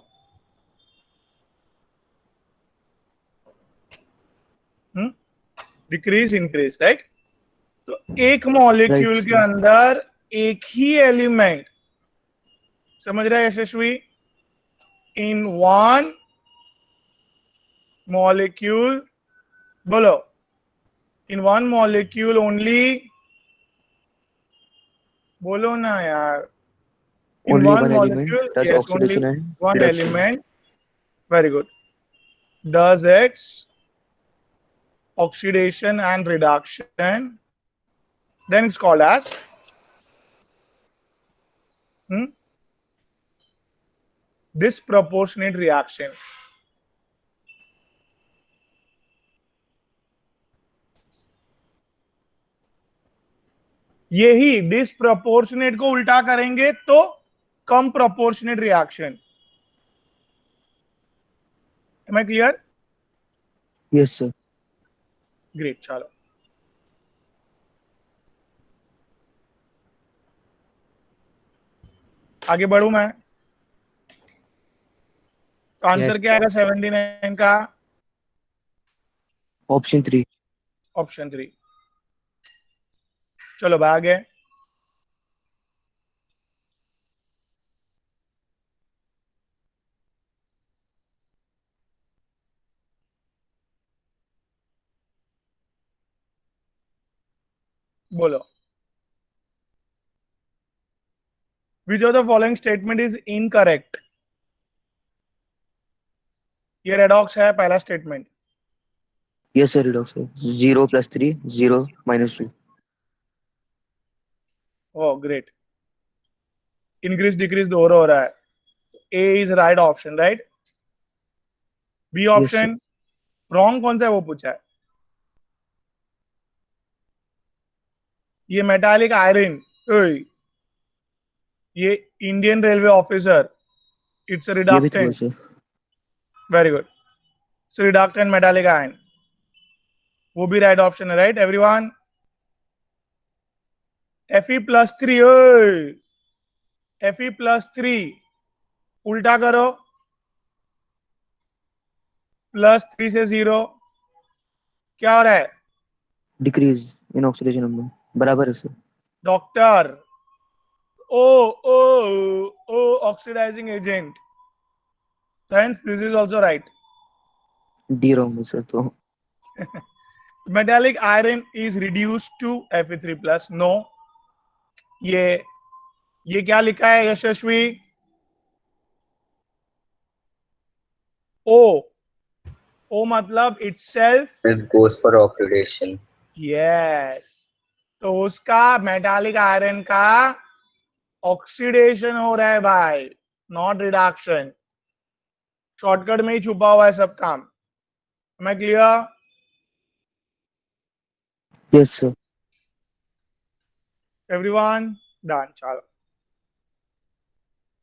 डिक्रीज इंक्रीज, राइट? तो एक राइट मॉलिक्यूल के सर। अंदर एक ही एलिमेंट, समझ रहे हैं यशस्वी? इन वन मॉलिक्यूल, बोलो, इन वन मॉलिक्यूल ओनली, बोलो ना यार। In only one one element molecule, does yes, only oxidation and one reduction. element, very good, does its oxidation and reduction, then it's called as disproportionate reaction. यही disproportionate को उल्टा करेंगे तो comproportionate reaction. Am I clear? Yes sir. Great, चलो आगे बढ़ू मैं। तो आंसर Yes. क्या आएगा 79 का? ऑप्शन 3। ऑप्शन 3। चलो भाई आगे। बोलो, which of the following statement is incorrect? ये रेडॉक्स है पहला स्टेटमेंट। यस सर, रिडॉक्स है। 0 + 3, 0 -2। ओ ग्रेट। इंक्रीज डिक्रीज दोनों हो रहा है। A is right option, right? B yes sir. Option wrong कौन सा है वो पूछा है। ये मेटालिक आयरन, ये इंडियन रेलवे ऑफिसर, इट्स ये भी true reductant. Sir. Very good. Reductant metallic ion, वो भी राइट ऑप्शन है, राइट एवरीवन? Fe+3, Fe+3 उल्टा करो, +3 से 0 क्या हो रहा है डिक्रीज इन ऑक्सीडेशन नंबर, बराबर है सर। डॉक्टर? ओ ओ ओ oxidizing agent, hence this is also right. D wrong है सर तो। Metallic iron is reduced to Fe3+, no। ये क्या लिखा है यशस्वी? ओ, ओ मतलब itself, It goes for oxidation. Yes. तो उसका मेटालिक आयरन का ऑक्सीडेशन हो रहा है भाई, नॉट रिडक्शन। शॉर्टकट में ही छुपा हुआ है सब काम। मैं clear? Yes sir. Everyone done, चलो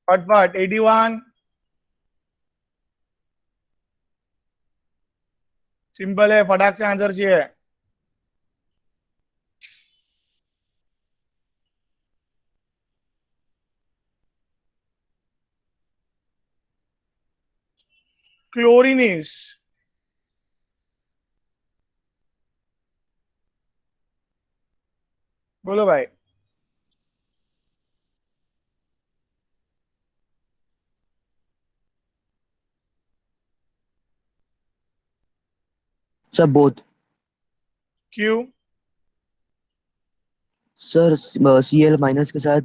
फटफट 81। सिंपल है, फटाक से आंसर चाहिए। क्लोरीन इज, बोलो भाई। Sir both. क्यों? सर Cl- के साथ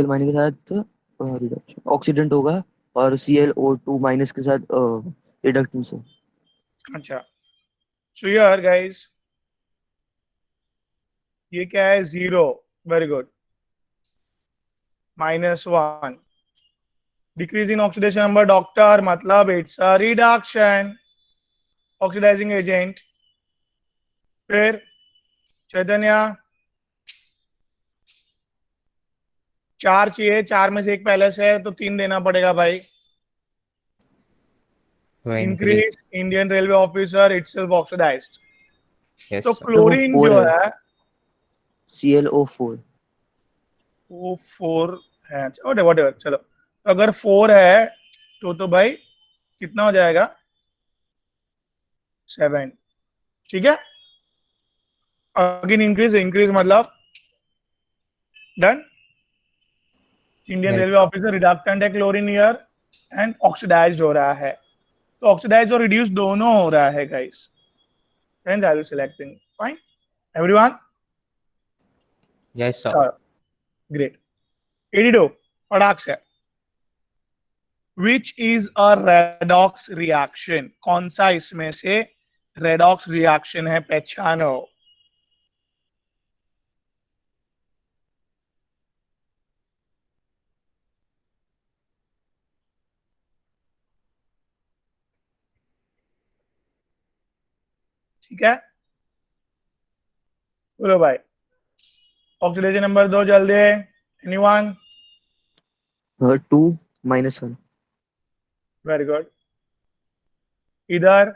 Cl- के साथ ऑक्सीडेंट होगा, और ClO2- के साथ रिडक्टेंस हो। अच्छा, सो हियर गाइस, ये क्या है? 0, very good. -1, decrease in oxidation number doctor, मतलब it's a reduction, oxidising agent. फिर चैतन्य 4 चाहिए, 4 में से एक पहले से है तो 3 देना पड़ेगा भाई। So increase increase. Indian railway officer itself oxidized. Yes, तो sir. सर वो क्लोरीन 4 जो है। है ClO4। वो 4 है, whatever, चलो। तो अगर 4 है तो भाई कितना हो जाएगा? 7, ठीक है। अगेन इंक्रीज, इंक्रीज मतलब done. Indian Yes. Railway officer reductant है क्लोरीन ईयर, एंड ऑक्सीडाइज्ड हो रहा है। तो ऑक्सीडाइज और रिड्यूस दोनों हो रहा है guys, hence I will selecting fine everyone। Yes, sir. चलो ग्रेट। 82 फटाक से। Which is a redox reaction? कौन सा इसमें से रेडॉक्स रिएक्शन है, पहचानो। ठीक है, बोलो भाई। ऑक्सीडेशन नंबर 2 जल्दी, एनीवन? 2 -1 very good. इधर?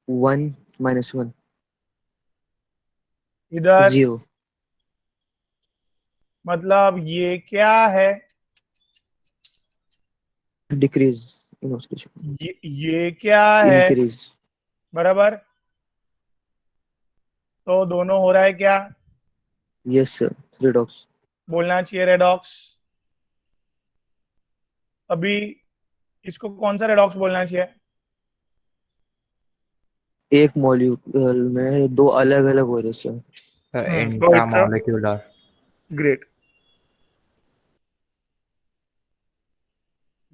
1 -1 इधर? 0 मतलब ये क्या है? डिक्रीज इन ऑक्सीडेशन, ये क्या है? इंक्रीज बराबर। तो दोनों हो रहा है क्या? Yes sir, redox. बोलना चाहिए रेडॉक्स। अभी इसको कौन सा रेडॉक्स बोलना चाहिए? एक मॉलिक्यूल में दो अलग अलग हो रहे sir. Rohit sir, intramolecular. Great,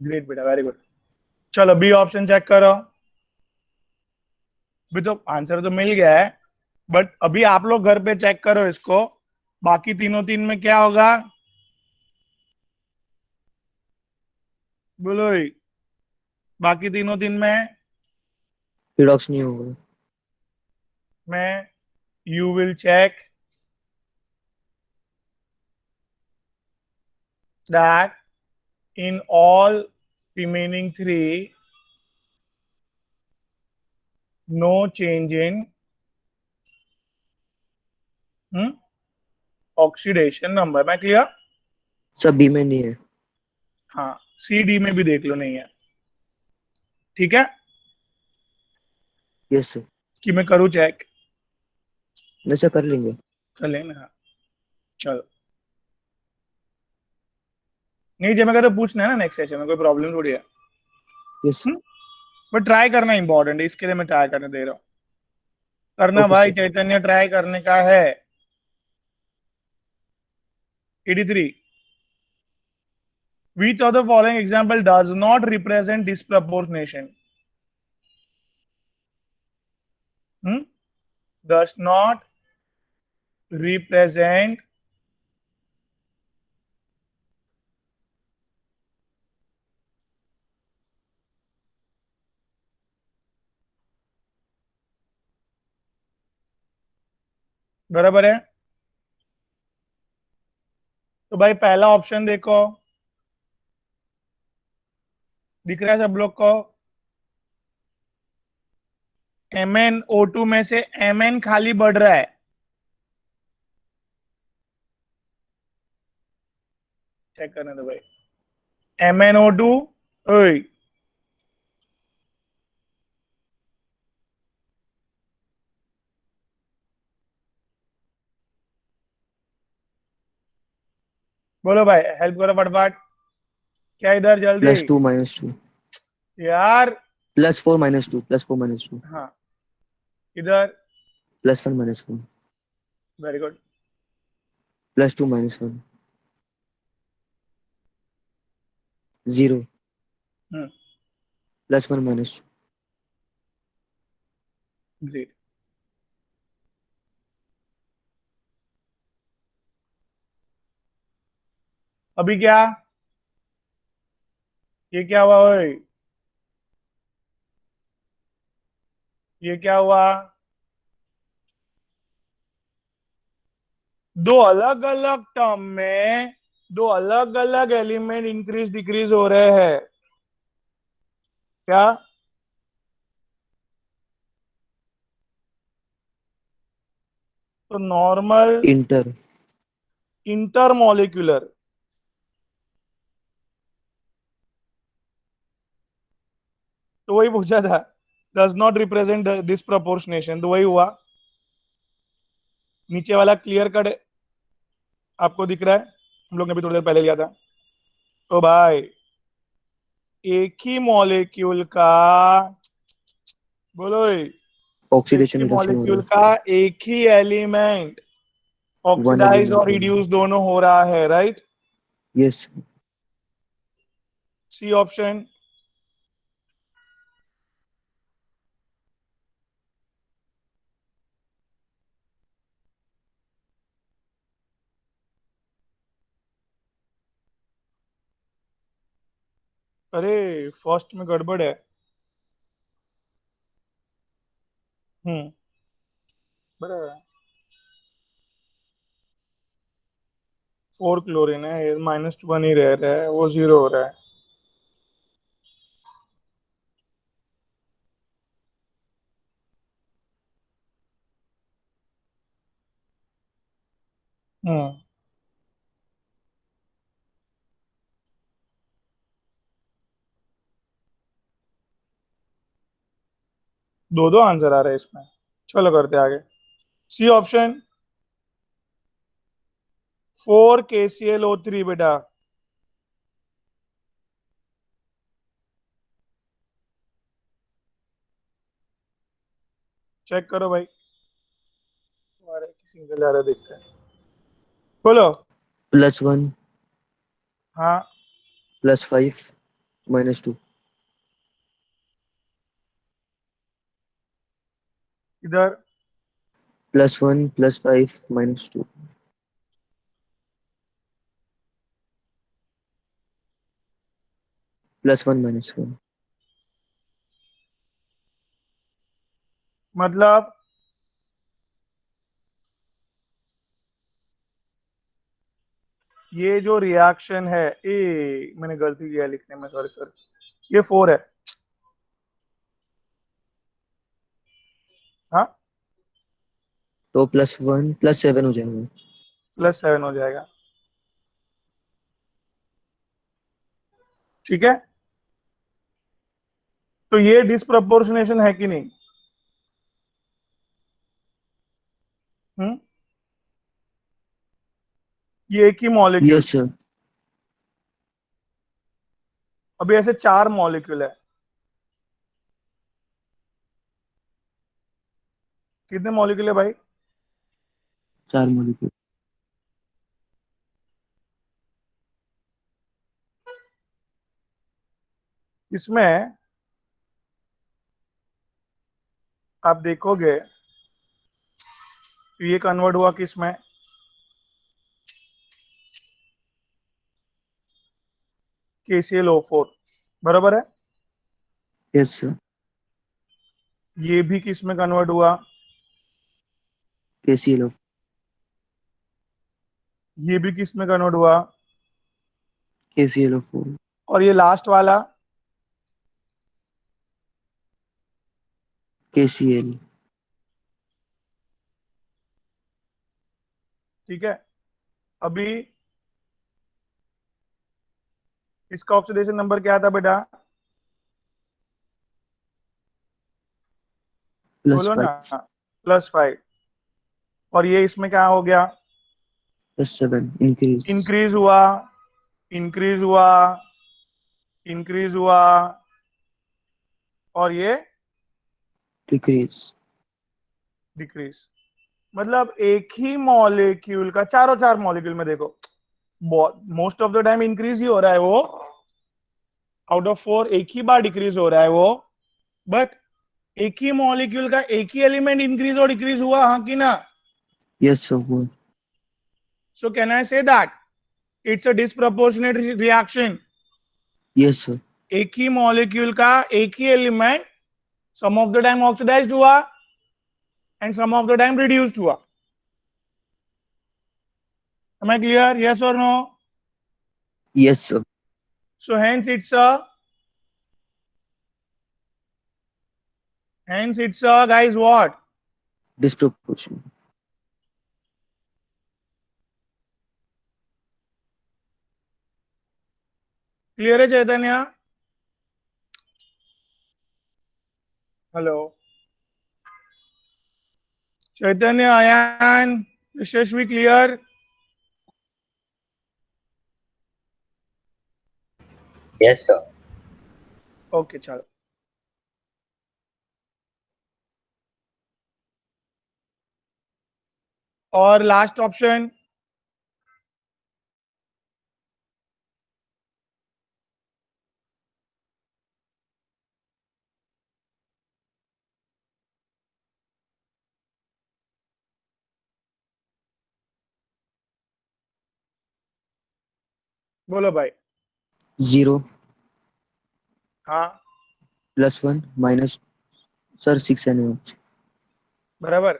great बेटा, वेरी गुड। चलो बी ऑप्शन चेक करो। अभी तो आंसर तो मिल गया है, बट अभी आप लोग घर पे चेक करो इसको। बाकी तीनों तीन में क्या होगा? बोलो ही। बाकी तीनों तीन में रिडॉक्स नहीं होगा। मैं you will check that in all remaining three, no change in oxidation number. मैं क्लियर? सब बी में नहीं है। हाँ, सी डी में भी देख लो, नहीं है। ठीक है यस सर। कि मैं करूँ चेक? ऐसा कर लेंगे। कर लेना, हाँ। चलो, नहीं जब मैं कहता पूछना है ना नेक्स्ट सेशन में, कोई प्रॉब्लम थोड़ी है। यस बट ट्राई करना इंपॉर्टेंट है, इसके लिए मैं ट्राई करने दे रहा हूँ। करना ओके भाई, सर। चैतन्य ट्राई करने का है। 83, which of the following example does not represent disproportionation? Does not represent बराबर है। तो भाई पहला ऑप्शन देखो, दिख रहा है सब लोग को? MnO2 में से Mn खाली बढ़ रहा है। चेक करने दो भाई। MnO2, ओए बोलो भाई, हेल्प करो फटाफट। क्या इधर जल्दी? +2 -2 यार +4 -2 +4 -2 हाँ, इधर? +1 -1 वेरी गुड। +2 -1 0 +1 -2 ग्रेट। अभी क्या? ये क्या हुआ ओए? ये क्या हुआ? दो अलग अलग टर्म में दो अलग अलग एलिमेंट इंक्रीज डिक्रीज हो रहे हैं। क्या? तो नॉर्मल, इंटर इंटरमोलिकुलर, तो वही पूछा था। डज नॉट रिप्रेजेंट डिस्प्रपोर्शनेशन, तो वही हुआ। नीचे वाला क्लियर कट आपको दिख रहा है, हम लोग ने भी थोड़ी देर पहले लिया था। तो भाई एक ही मॉलिक्यूल का, बोलो एक ऑक्सीडेशन ही रिडक्शन हो रहा मॉलिक्यूल है। का एक ही एलिमेंट वन ऑक्सीडाइज और एलिमेंट में। रिड्यूस दोनों हो रहा है, राइट? Yes C option. अरे फर्स्ट में गड़बड़ है। बराबर है। 4 क्लोरीन है, ये -1 ही रह रहा है, वो 0 हो रहा है। हम्म, दो दो आंसर आ रहे हैं इसमें। चलो करते हैं आगे। सी ऑप्शन 4 KClO3 बेटा। चेक करो भाई, हमारे सिंगल आ रहा है, देखते हैं। बोलो। +1 हाँ, +5 -2 इधर +1 +5 -2 +1 -1 मतलब ये जो रिएक्शन है, मैंने गलती किया लिखने में, सॉरी सॉरी, ये 4 है। हाँ, तो +1 +7 हो जाएगा। +7 हो जाएगा। ठीक है, तो ये डिसप्रपोर्शनेशन है कि नहीं? हम्म, ये एक ही मॉलिक्यूल, यस सर। अभी ऐसे 4 मॉलिक्यूल है, कितने मॉलिक्यूल है भाई? 4 मॉलिक्यूल। इसमें आप देखोगे तो ये कन्वर्ट हुआ किसमें? KClO4, बराबर है। Yes sir. ये भी किस में कन्वर्ट हुआ? KClO ये भी किस में कन्वर्ट हुआ? KClO4 और ये लास्ट वाला? KCl ठीक है, अभी इसका ऑक्सीडेशन नंबर क्या था बेटा? बोलो ना। +5 +5। और ये इसमें क्या हो गया? +7 इंक्रीज। इंक्रीज हुआ, इंक्रीज हुआ, इंक्रीज हुआ, और ये डिक्रीज। डिक्रीज। मतलब एक ही मॉलिक्यूल का चारों चार मॉलिक्यूल में देखो, most of the time increase ही हो रहा है वो, आउट ऑफ 4 एक ही बार डिक्रीज हो रहा है वो, बट एक ही मॉलिक्यूल का एक ही एलिमेंट इंक्रीज और डिक्रीज हुआ, हाँ कि ना? यस सर हुआ। सो can I say that it's a disproportionate reaction? Yes sir. एक ही मॉलिक्यूल का एक ही element some of the time oxidised हुआ and some of the time reduced हुआ। Am I clear? Yes or no? Yes sir. So hence it's a guys what? Disproportion. Clear है Chaitanya? Hello Chaitanya, Ayaan, Yashasvi, clear? Yes sir. Okay चलो, और last option बोलो भाई। 0 हाँ, +1 minus sir 6 NaOH। बराबर।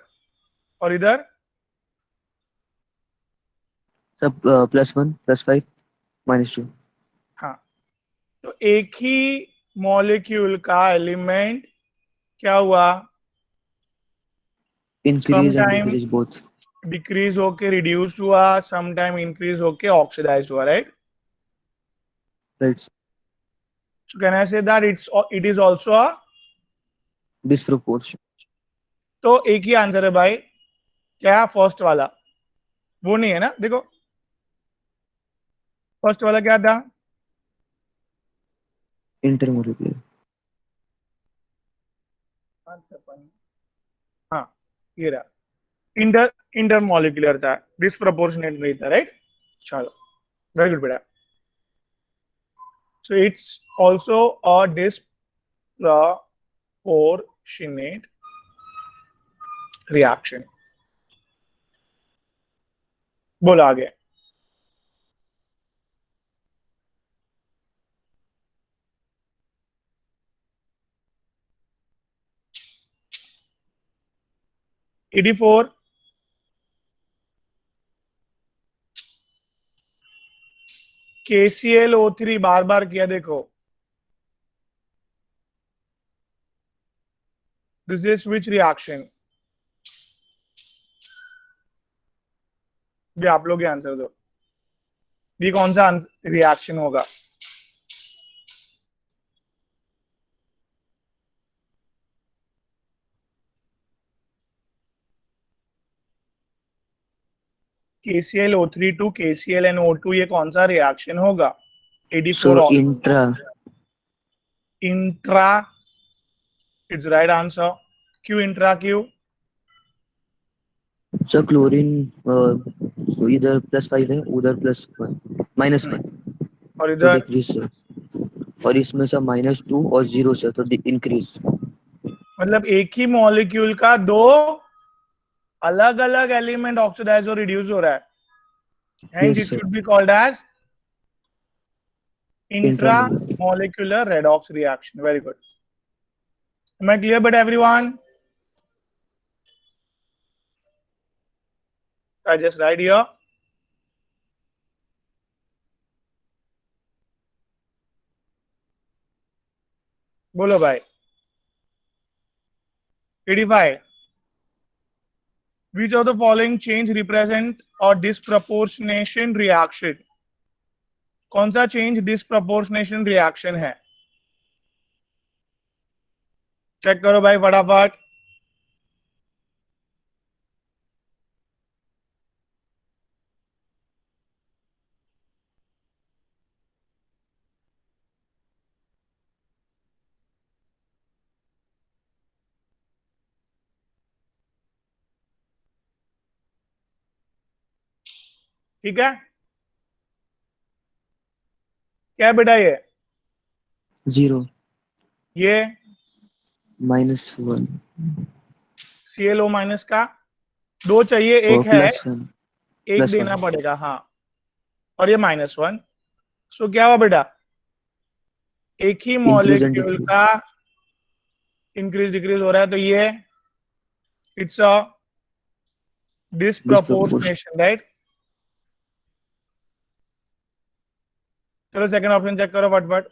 और इधर सब +1 +5 -2 हाँ, तो एक ही मॉलिक्यूल का एलिमेंट क्या हुआ, increase and sometime decrease both. Decrease होके रिड्यूस्ड हुआ, समटाइम इंक्रीज होके ऑक्सीडाइज्ड हुआ, right? Right. So can I say that it is also a, disproportion. तो एक ही आंसर है भाई, क्या फर्स्ट वाला? वो नहीं है ना, देखो फर्स्ट वाला क्या था? इंटरमोलिकुलर। हाँ, ये रहा, इंटरमॉलिक्यूलर था, डिस्प्रोपोर्शनेट नहीं था, राइट? चलो, वेरी गुड बेटा। So it's also a disproportionate reaction. बोलो आगे। ED4 KClO3 बार बार किया, देखो दिस इज विच रिएक्शन? भी आप लोग ही आंसर दो, ये कौन सा रिएक्शन होगा? KClO3 टू KClNO2, ये कौन सा रिएक्शन होगा? सो ED4 intra. Intra, it's right answer. क्यों इंट्रा, क्यों? सो क्लोरीन so इधर +5 है, उधर +1 -1 और तो इधर डिक्रीज है। और इसमें से -2 और 0 से तो इंक्रीज। मतलब एक ही मॉलिक्यूल का दो अलग अलग एलिमेंट ऑक्सीडाइज और रिड्यूस हो रहा है, hence yes it sir. should be called as intramolecular. intramolecular redox reaction. Very good. Am I clear, but everyone? I just write here. बोलो भाई। 85. Which of the following change represent a disproportionation reaction? कौन सा change disproportionation reaction है? Check करो भाई फटाफट। ठीक है, क्या बेटा ये? 0 ये -1 ClO माइनस का दो चाहिए, और एक है, +1 एक +1 देना पड़ेगा, हाँ। और ये -1, सो क्या हुआ बेटा? एक ही इंक्रीज एंड मॉलिक्यूल डिक्रीज। का इंक्रीज डिक्रीज हो रहा है, तो ये it's a disproportion. Disproportionation, right? चलो सेकंड ऑप्शन चेक करो फटफट।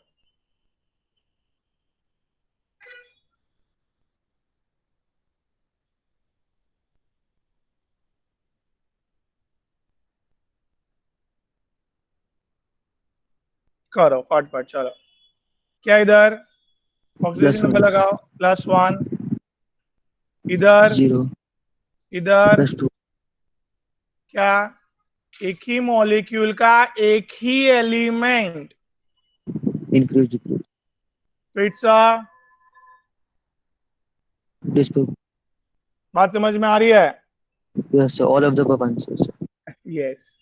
करो फटफट, चलो। क्या इधर ऑक्सीडेशन +1 नंबर लगाओ, +1। इधर 0 इधर +2 क्या? एक ही मॉलिक्यूल का एक ही एलिमेंट, इंक्रीज डिक्रीज तो इट्स अ, डिस्प्रो। बात समझ में आ रही है? Yes all of the above answers. Yes.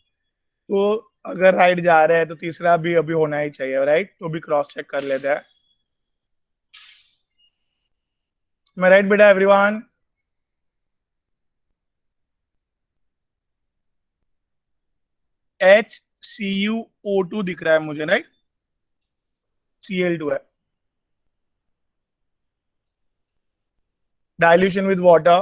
तो अगर राइट जा रहा है तो तीसरा भी अभी होना ही चाहिए, राइट? तो भी क्रॉस चेक कर लेते हैं। मैं राइट बेटा एवरीवन? HCuO2 दिख रहा है मुझे, राइट? Cl2 है, डाइल्यूशन विद वाटर,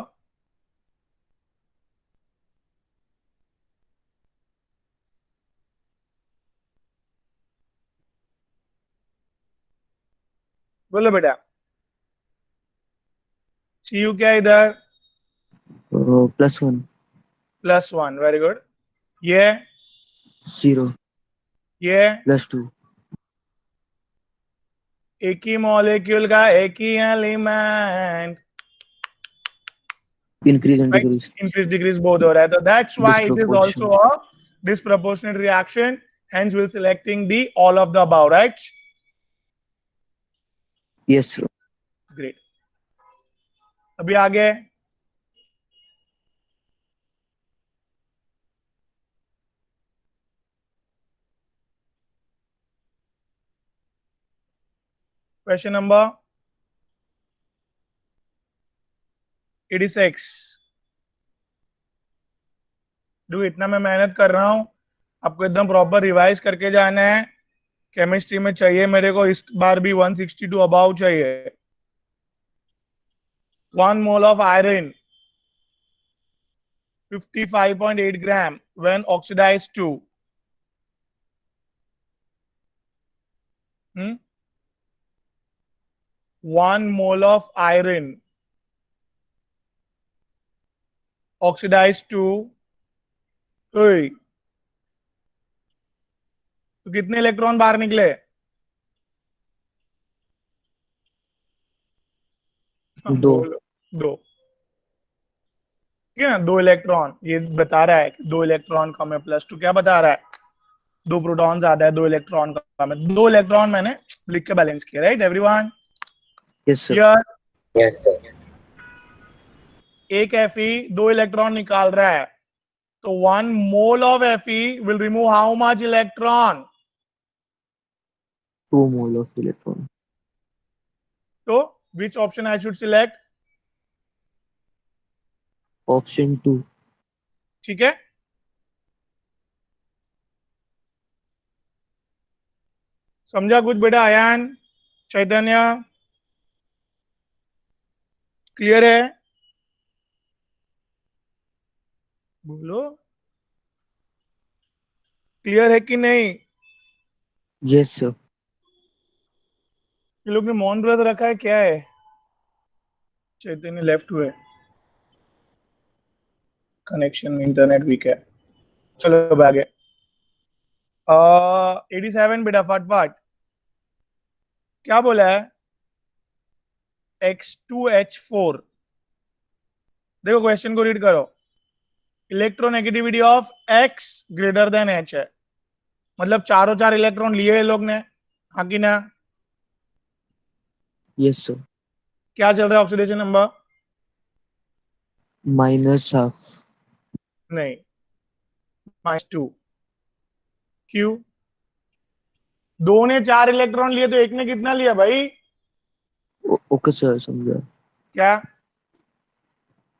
बोलो बेटा। Cu क्या है इधर? +1 +1, वेरी गुड। ये 0 ये +2 एक ही मॉलिक्यूल का एक ही element, increase and right? Decrease Increase decrease both हो रहा है, तो that's why it is also disproportion a disproportionate reaction, hence we'll selecting the all of the above, right? Yes sir Great. अभी आगे क्वेश्चन नंबर 86। डू इतना मैं मेहनत कर रहा हूं, आपको एकदम प्रॉपर रिवाइज करके जाना है। केमिस्ट्री में चाहिए मेरे को इस बार भी 162 अबाउ चाहिए। 1 mole of iron 55.8 gram when oxidized to 1 mole of iron oxidized to ओए, तो कितने इलेक्ट्रॉन बाहर निकले? दो बोलो। दो, ठीक है ना, 2 इलेक्ट्रॉन ये बता रहा है कि 2 इलेक्ट्रॉन कम है, +2 क्या बता रहा है? 2 प्रोटॉन ज्यादा है, 2 इलेक्ट्रॉन कम है। 2 इलेक्ट्रॉन मैंने लिख के बैलेंस किया, right everyone? Yes sir here yes sir. एक Fe 2 इलेक्ट्रॉन निकाल रहा है, तो 1 mole of Fe will remove how much electron? 2 mole of electron तो which option I should select? Option 2 ठीक है, समझा कुछ बेटा? आयान, चैतन्य, क्लियर है? बोलो, क्लियर है कि नहीं? यस सर ये लोग ने मौन व्रत रखा है, क्या है? चैतन्य लेफ्ट हुए, कनेक्शन इंटरनेट वीक है। चलो अब आगे। 87 बेटा, फटाफट क्या बोला है? X2H4। देखो क्वेश्चन को रीड करो। Electronegativity of X greater than H है, मतलब चारों चार इलेक्ट्रॉन लिए हैं लोग ने, हाँ कि ना? यस सर क्या चल रहा है ऑक्सीडेशन नंबर? -½ नहीं, -2। क्यों? दो ने 4 इलेक्ट्रॉन लिए तो एक ने कितना लिया भाई? ओके सर समझा क्या?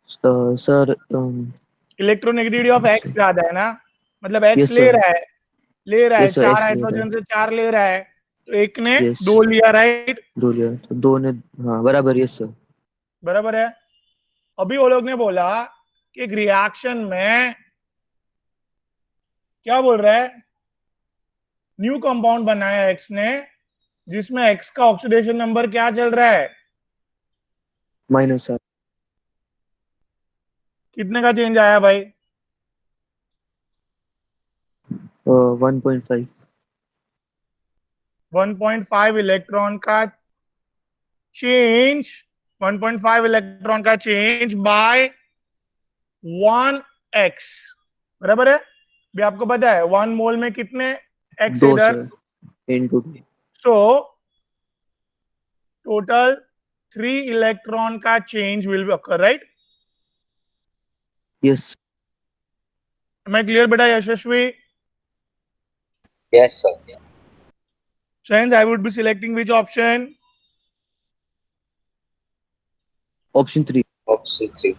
सर इलेक्ट्रोनेगेटिविटी ऑफ X ज्यादा है ना, मतलब X यस ले सर रहा है, ले रहा है, यस सर 4 एक्स ले रहा हाइड्रोजन से 4 ले रहा है, तो एक ने है यस 2 लिया, राइट? 2 लिया तो 2 ने हाँ बराबर यस सर बराबर है। अभी वो लोग ने बोला कि एक रिएक्शन में क्या बोल रहा है, न्यू कंपाउंड बनाया X ने, जिसमें X का ऑक्सीडेशन नंबर क्या चल रहा है? -½ कितने का चेंज आया भाई? 1.5 1.5 इलेक्ट्रॉन का चेंज, 1.5 इलेक्ट्रॉन का चेंज बाय 1x, बराबर है? भी आपको पता है 1 मोल में कितने x 2 इधर, सर × 2 सो टोटल 3 इलेक्ट्रॉन का change will be occur, right? Yes मैं क्लियर बेटा Yashasvi? Yes sir. So hence I would be selecting which option? Option 3 option 3।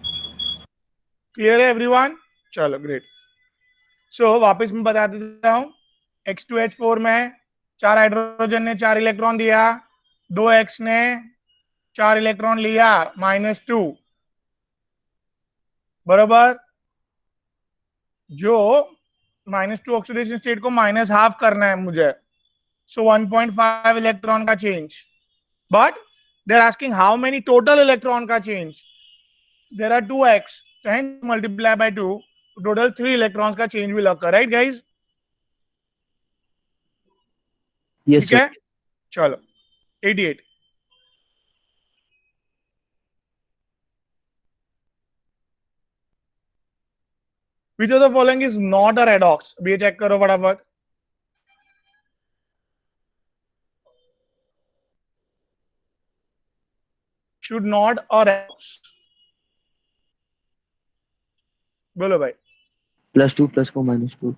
Clear है एवरीवन? चलो ग्रेट। सो वापस मैं बता देता हूं, X2H4 में 4 हाइड्रोजन ने 4 इलेक्ट्रॉन दिया, 2x ने 4 इलेक्ट्रॉन लिया, -2, बराबर? जो -2 ऑक्सीडेशन स्टेट को -½ करना है मुझे, सो 1.5 इलेक्ट्रॉन का change, but they're asking how many total electron का change. There are 2x, hence multiply by 2, total 3 electrons का change will occur, right guys? Yes, ठीक sir. है, चलो 88. Which of the following is not a redox? अब ये check करो फटाफट. Should not a redox. बोलो भाई. +2 +4 -2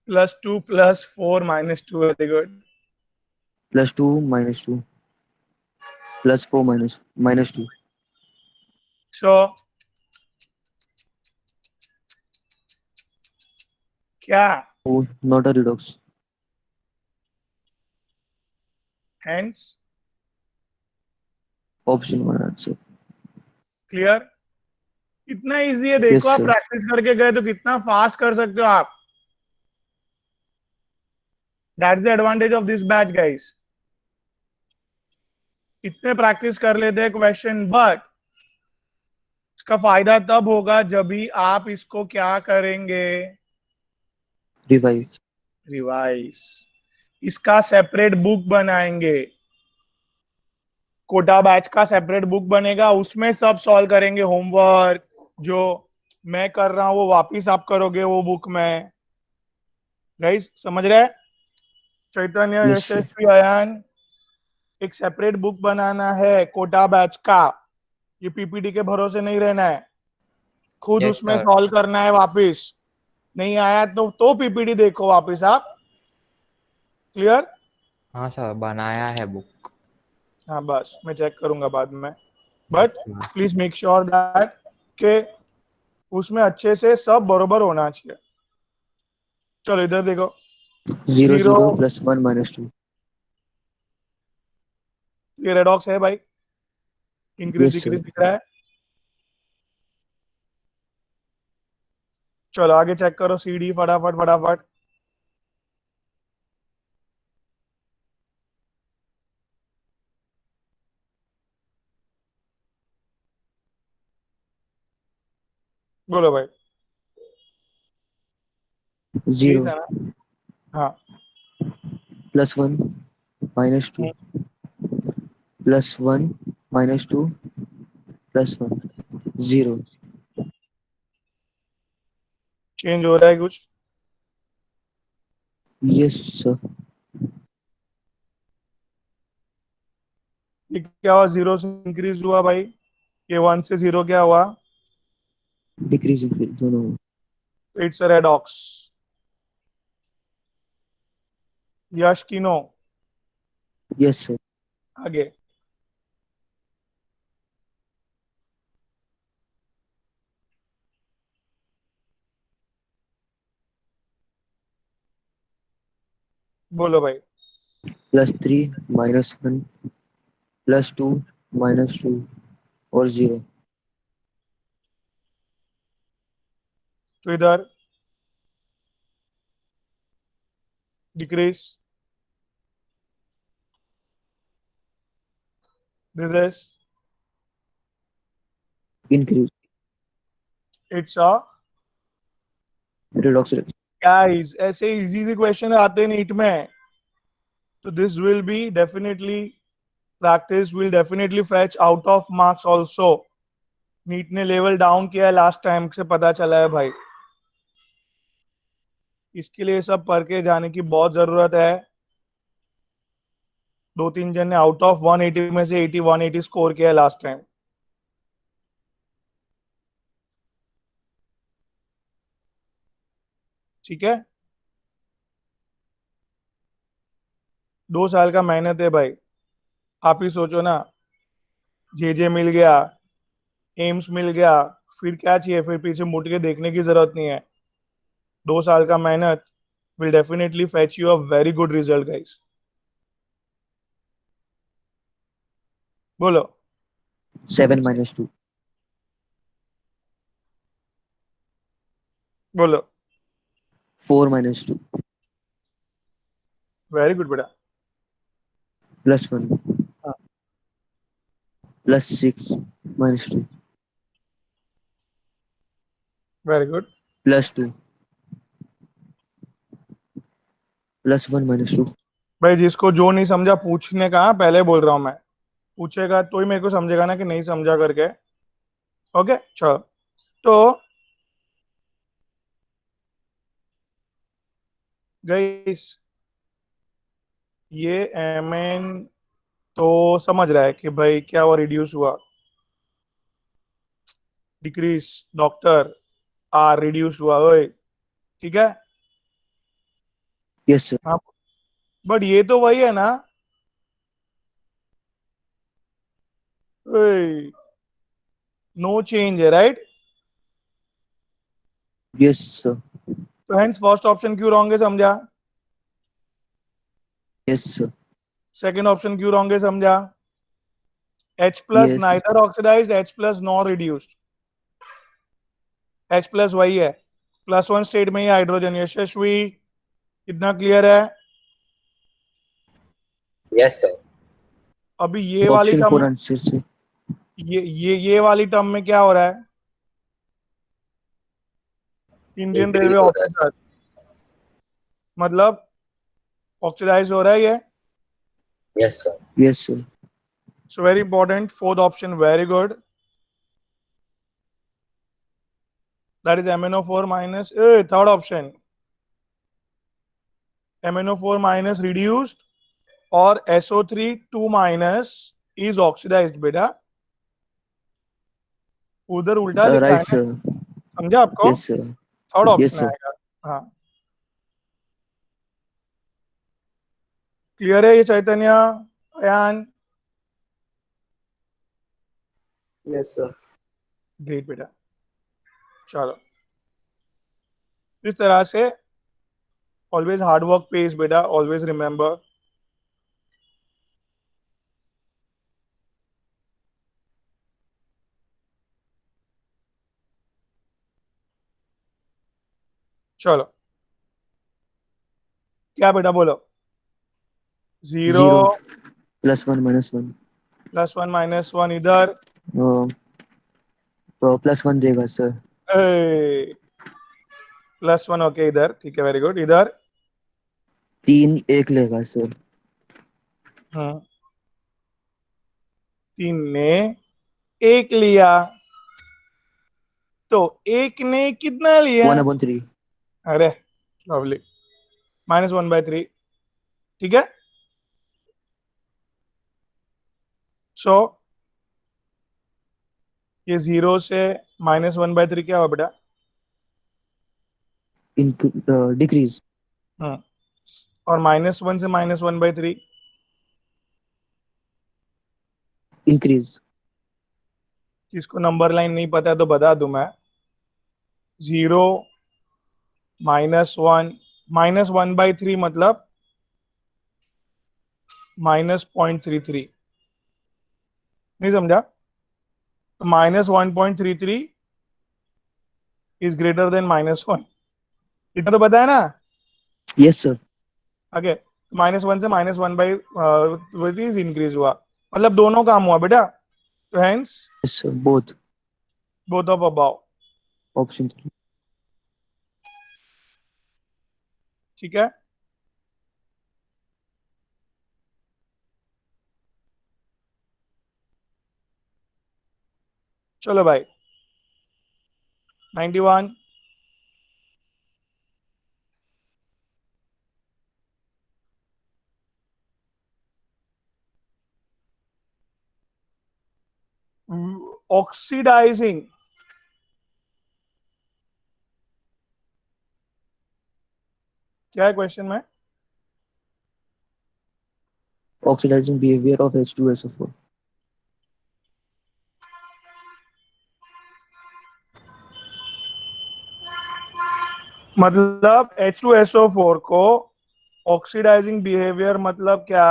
+2 +4 -2, very good. +2 -2 +4 -2 So क्या? Oh, not a redox. Hence Option 1 answer. Clear. कितना इजी है Yes, देखो. आप sir. प्रैक्टिस करके गए तो कितना फास्ट कर सकते हो आप. That's the advantage of this batch guys. इतने प्रैक्टिस कर लेते हैं क्वेश्चन, बट इसका फायदा तब होगा जब भी आप इसको क्या करेंगे, Revise. रिवाइज. इसका सेपरेट बुक बनाएंगे. कोटा बैच का सेपरेट बुक बनेगा, उसमें सब सॉल्व करेंगे. होमवर्क जो मैं कर रहा हूं वो वापिस आप करोगे वो बुक में. गाइस समझ रहे हैं? चैतन्य, Yes, sir. यशस्वी, अयान, एक सेपरेट बुक बनाना है कोटा बैच का. ये पीपीटी के भरोसे नहीं रहना है. खुद Yes, उसमें sir. सॉल्व करना है. वापिस नहीं आया तो पीपीटी देखो वापिस आप. क्लियर? हाँ सर, बनाया है बुक. हाँ बस मैं चेक करूंगा बाद में, but Yes, sir. Please make sure that के उसमें अच्छे से सब बरोबर होना चाहिए. चलो इधर देखो. 0 0 0 +1 -2. ये रेडॉक्स है भाई. Increase Yes, sir. डिक्रीज दिख रहा है. चलो आगे चेक करो. सीडी फटाफट फटाफट. बोलो भाई. 0 है ना? हाँ. +1 -2 +1 -2 +1 0. चेंज हो रहा है कुछ. Yes, sir. ये क्या हुआ? 0 से इंक्रीज हुआ भाई. ये 1 से 0 क्या हुआ? Decrease increase दोनों. It's a redox. यश की नो. Yes, sir. आगे. बोलो भाई. +3 -1 +2 -2 और 0. तो इधर decrease. This is Increase. It's a. Redox. Guys ऐसे इजी इजी क्वेश्चन आते हैं नीट में, तो this will be definitely practice will definitely fetch out of marks also. NEET ने लेवल डाउन किया है लास्ट टाइम से पता चला है भाई. इसके लिए सब पढ़ के जाने की बहुत जरूरत है. 2-3 जन ने आउट ऑफ 180 में से 80 180 स्कोर किया है लास्ट टाइम. ठीक है. 2 साल का मेहनत है भाई. आप ही सोचो ना. जे मिल गया, एम्स मिल गया, फिर क्या चाहिए? फिर पीछे मुड़ के देखने की जरूरत नहीं है. 2 साल का मेहनत will definitely fetch you a very good result guys. बोलो. 7 -2 बोलो. 4 -2 वेरी गुड बेटा. +1 +6 -2 वेरी गुड। +2 +1 -2 भाई जिसको जो नहीं समझा पूछने का, पहले बोल रहा हूं मैं, पूछेगा तो ही मेरे को समझेगा ना कि नहीं समझा करके। ओके चलो, तो गाइस ये एमएन तो समझ रहा है कि भाई क्या हुआ, रिड्यूस हुआ, डिक्रीज, डॉक्टर आर रिड्यूस हुआ, ओए ठीक है। Yes sir. हाँ, बट ये तो वही है ना, नो चेंज है राइट। Yes sir. तो हेंस फर्स्ट ऑप्शन क्यों रॉन्ग है समझा, यस सर। सेकंड ऑप्शन क्यों रॉन्ग है समझा। H plus yes neither oxidized, H plus not reduced, H plus वही है, +1 स्टेट में ही हाइड्रोजन। यशस्वी कितना क्लियर है। Yes sir. अभी ये वाली ऑप्शन टर्म, 4 आंसर से। ये वाली टर्म में क्या हो रहा है, इंडियन रेलवे इंक्रीज हो रहा है ऑफिसर, सर। मतलब ऑक्सीडाइज हो रहा है ये। Yes sir. Yes sir. So very important, fourth option very good, that is MnO4 minus, third option MnO4 minus reduced और SO3 2 माइनस इज ऑक्सीडाइज्ड। बेटा उधर उल्टा लिखा है राइट ना, सर। समझा आपको, yes sir. Third yes option sir. आएगा। हाँ क्लियर है ये चैतन्य, अयान, यस सर। ग्रेट बेटा। चलो इस तरह से ऑलवेज हार्ड वर्क पेज बेटा, ऑलवेज रिमेंबर। चलो क्या बेटा बोलो, 0 0 +1 -1 +1 -1 इधर, तो +1 देगा सर। +1 ओके इधर, ठीक है वेरी गुड, इधर 3 1 लेगा सर। हाँ 3 ने 1 लिया, तो 1 ने कितना लिया, 1/3। अरे लवली, -1/3 ठीक है। सो ये 0 से -1/3 क्या हुआ बेटा, डिक्रीज। हाँ, और -1 से -1/3 इंक्रीज। जिसको नंबर लाइन नहीं पता है तो बता दूं मैं, 0 -1 -1/3 मतलब -0.33, नहीं समझा, तो -1.33 इज ग्रेटर देन -1, इतना तो पता है ना। Yes sir. ओके, -1 से -1/3 इंक्रीज हुआ, मतलब दोनों काम हुआ बेटा, तो hence yes sir both. Both of above, option 3। ठीक है। चलो भाई 91, ऑक्सीडाइजिंग, क्या है क्वेश्चन में, ऑक्सीडाइजिंग बिहेवियर ऑफ H2SO4। मतलब H2SO4 को ऑक्सीडाइजिंग बिहेवियर मतलब क्या,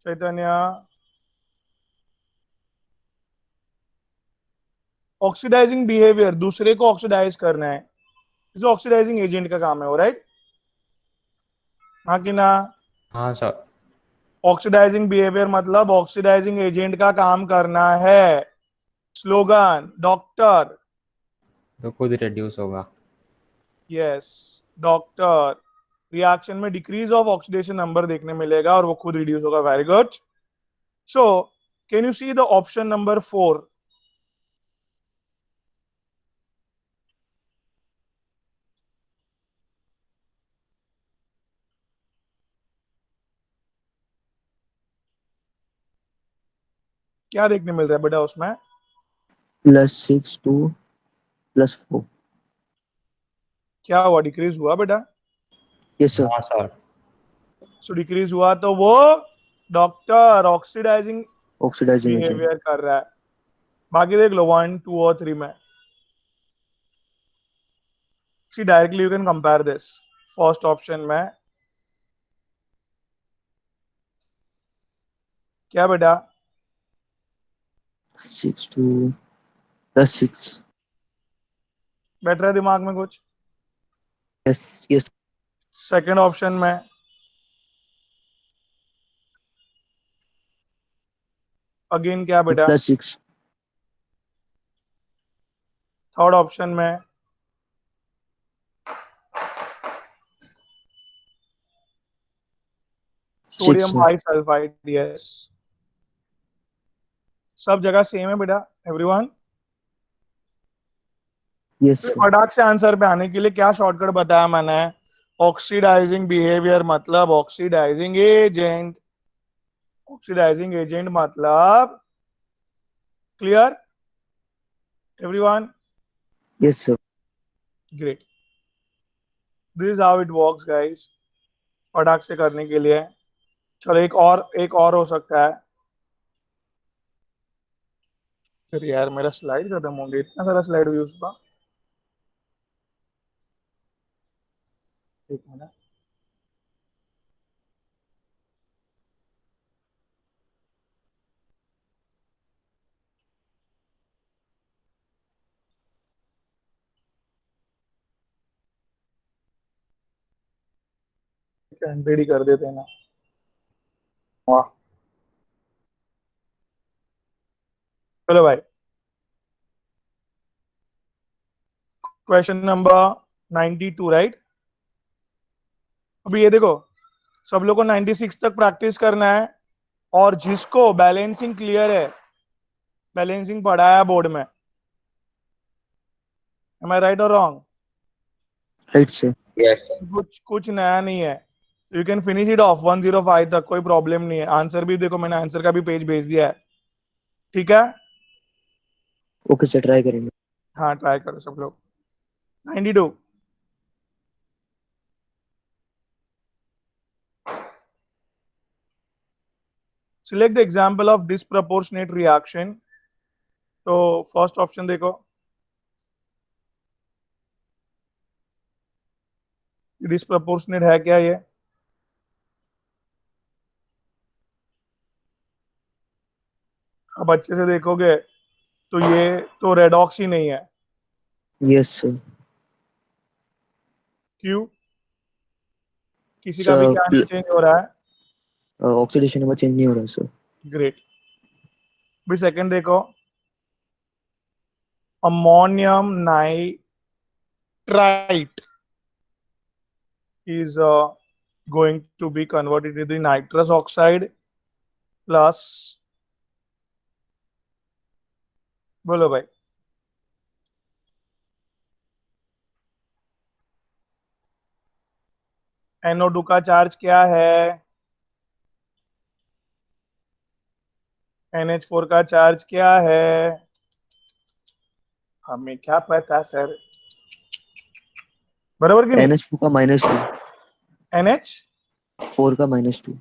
चैतन्य, ऑक्सीडाइजिंग बिहेवियर दूसरे को ऑक्सीडाइज करना है, जो ऑक्सीडाइजिंग एजेंट का काम है वो, राइट, हाँ कि ना। हाँ सर। ऑक्सीडाइजिंग बिहेवियर मतलब ऑक्सीडाइजिंग एजेंट का काम करना है। स्लोगन डॉक्टर, तो खुद रिड्यूस होगा। Yes doctor. रिएक्शन में डिक्रीज ऑफ ऑक्सीडेशन नंबर देखने मिलेगा और वो खुद रिड्यूस होगा। Very good. So can you see the option number 4? क्या देखने मिल रहा है बेटा उसमें? +6 to +4. क्या हुआ? डिक्रीज हुआ बेटा? Yes sir. हाँ सर। सो डिक्रीज हुआ तो वो doctor oxidizing Oxidizing agent. Behaviour कर रहा है। बाकी देख लो 1, 2 और 3 में। See directly you can compare this. First option में क्या बेटा? 6 to +6. बैठ रहा है दिमाग में कुछ? Yes. Yes. सेकंड ऑप्शन में अगेन क्या बेटा? +6. थर्ड ऑप्शन में सोडियम sir. बाइसल्फाइड। यस, सब जगह सेम है बेटा एवरीवन। Yes sir. फटाक से आंसर पे आने के लिए क्या शॉर्टकट बताया मैंने? ऑक्सीडाइजिंग बिहेवियर मतलब ऑक्सीडाइजिंग एजेंट। ऑक्सीडाइजिंग एजेंट मतलब clear everyone? Yes sir. Great. This is how it works guys, फटाक से करने के लिए। चलो एक और हो सकता है। फिर यार मेरा स्लाइड खत्म हो गया, इतना सारा स्लाइड यूज हुआ। एक मिनट। रेडी कर देते हैं ना। वाह, चलो भाई। Question number 92 right. अभी ये देखो, सब लोग को 96 तक प्रैक्टिस करना है और जिसको बैलेंसिंग क्लियर है, बैलेंसिंग पढ़ा है बोर्ड में, एम आई राइट और wrong? Right sir. Yes sir. कुछ नया नहीं है। You can finish it of 105 तक, कोई प्रॉब्लम नहीं है। आंसर भी देखो, मैंने आंसर का भी पेज भेज दिया है, ठीक है? Okay sir. Try करेंगे. हाँ ट्राई करो सब लोग। 92। Select the example of disproportionate reaction. तो फर्स्ट ऑप्शन देखो, डिसप्रपोर्शनेट है क्या ये? अब अच्छे से देखोगे तो ये तो रेडॉक्स ही नहीं है। Yes sir. क्यों? किसी का भी Sir, क्या नहीं चेंज हो रहा है? oxidation number change नहीं हो रहा sir. ग्रेट। भी सेकंड देखो, ammonium nitrite is going to be converted into nitrous oxide plus, बोलो भाई, NO2 का चार्ज क्या है? NH4 का चार्ज क्या है? हमें क्या पता सर, बराबर कि नहीं? NH4 का -2. NH, 4 का -2.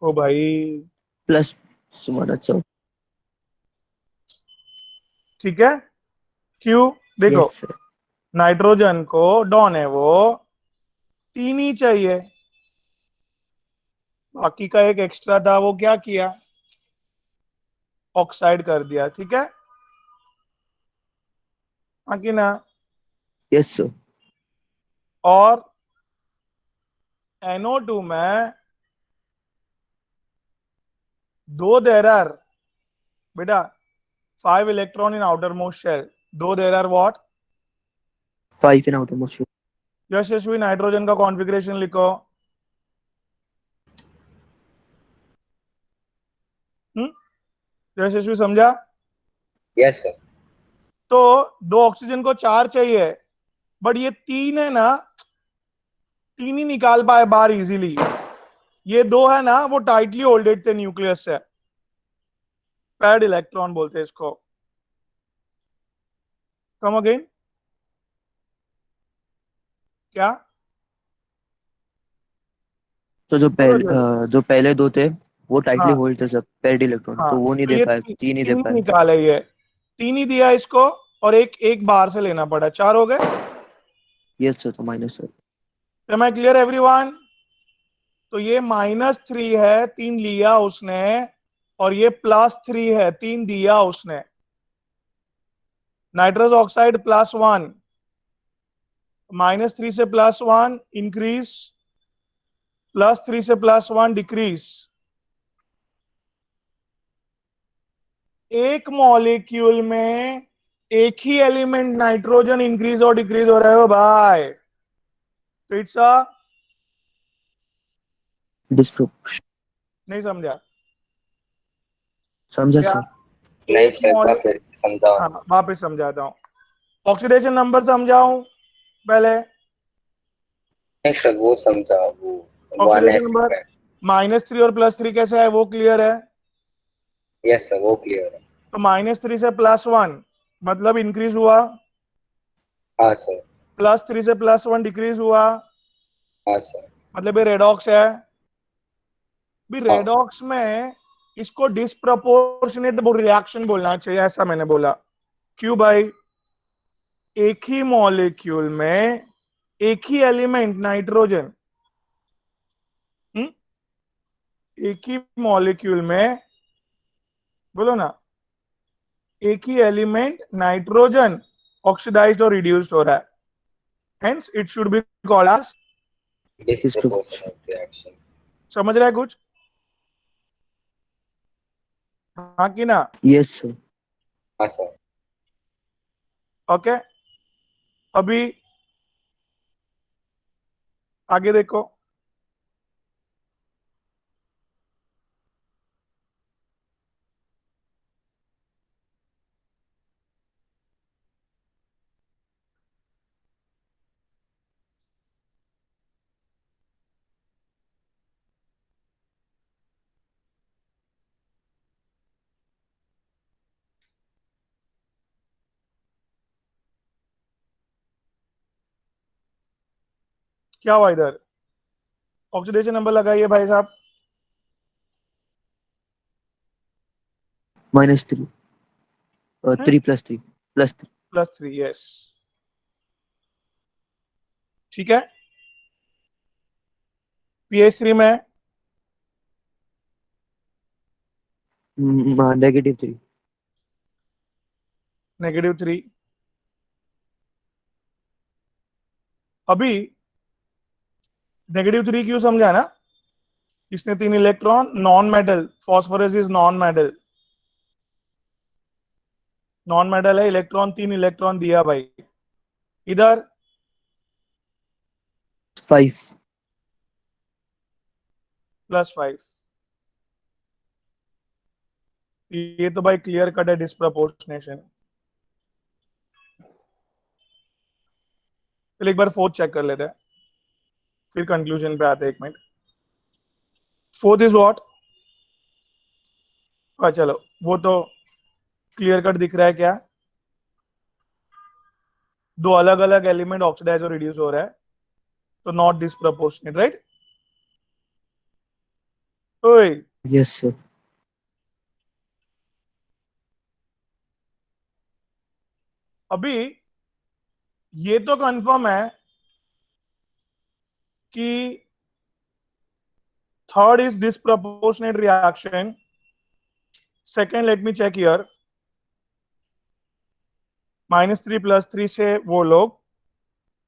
ओ भाई, Plus सुमन अच्छा. ठीक है। क्यों? देखो, Yes sir. नाइट्रोजन को डॉन है वो 3 ही चाहिए, बाकी का एक एक्स्ट्रा था वो क्या किया? ऑक्साइड कर दिया, ठीक है? हाँ कि ना? Yes sir. और NO2 में दो देर आर बेटा 5 इलेक्ट्रॉन इन आउटरमोस्ट शेल, दो there are what? 5 in outermost shell. Yashasvi nitrogen का कॉन्फ़िगरेशन लिखो। यशस्वी समझा? Yes sir. तो दो ऑक्सीजन को चार चाहिए, बट ये तीन है ना, तीन ही निकाल पाए बाहर इजीली। ये दो है ना, वो टाइटली होल्डेड थे न्यूक्लियस से, पैड इलेक्ट्रॉन बोलते हैं इसको। कम अगेन, क्या? तो बोलो जल्दी। जो पहले दो थे वो टाइटली हाँ होल्ड थे सब पेड इलेक्ट्रॉन, हाँ, तो वो नहीं तो दे ये पाए, तीन ही दे तीन पाए। निकाले, ये तीन ही दिया इसको, और एक एक बाहर से लेना पड़ा, चार हो गए। यस सर, तो minus sir. Am I clear everyone? तो ये -3 है, तीन लिया उसने, और ये +3 है, तीन दिया उसने। नाइट्रस ऑक्साइड +1, -3 से +1 इंक्रीज, +3 से +1 डिक्रीज। एक मॉलिक्यूल में एक ही एलिमेंट नाइट्रोजन इंक्रीज और डिक्रीज हो रहे हो भाई, तो इट्स अ, डिस्प्रोपोर्शन। नहीं समझा समझा क्या? सर। नहीं एक सर, एक बार मॉलिक्यूल, फिर से समझाओ। हाँ वापस समझाता हूं। ऑक्सीडेशन नंबर समझाऊं पहले? नहीं सर, वो समझाओ, वो 1s ऑक्सीडेशन नंबर -3 और +3 कैसे है, वो क्लियर है? यस सर, वो क्लियर है। तो -3 से +1 मतलब इंक्रीज हुआ, हाँ सर। +3 से +1 डिक्रीज हुआ, हाँ सर। मतलब ये रेडॉक्स है। भी हाँ रेडॉक्स में इसको डिस्प्रपोर्शनेट रिएक्शन बोलना चाहिए, ऐसा मैंने बोला। क्यों भाई? एक ही मॉलिक्यूल में एक ही एलिमेंट नाइट्रोजन, एक ही मॉलिक्यूल में, बोलो ना, एक ही एलिमेंट नाइट्रोजन ऑक्सीडाइज्ड और रिड्यूस्ड हो रहा है, hence it should be called as. Disproportion. Disproportional reaction. समझ रहा है कुछ? हाँ कि ना? Yes sir. हाँ सर। ओके, अभी आगे देखो। क्या हुआ इधर? ऑक्सीडेशन नंबर लगाइए भाई साहब। -3, 3 +3 +3, यस, ठीक है। पीएच3 में -3। -3। अभी -3 क्यों समझा ना? इसने 3 electron, non metal, phosphorus is non metal, non metal है, इलेक्ट्रॉन 3 इलेक्ट्रॉन दिया भाई। इधर 5। +5, ये तो भाई क्लियर कट है डिस्प्रपोर्शनेशन। चल एक बार फोर्थ चेक कर लेते हैं, फिर कंक्लूजन पे आते हैं। 1 मिनट, फोर्थ इज व्हाट? चलो वो तो क्लियर कट दिख रहा है क्या? दो अलग अलग एलिमेंट ऑक्सीडाइज और रिड्यूस हो रहा है, तो नॉट डिस्प्रपोर्शनेट, राइट? ओए, यस सर। अभी ये तो कंफर्म है कि third is disproportionate reaction. Second, let me check here, -3 +3 से वो लोग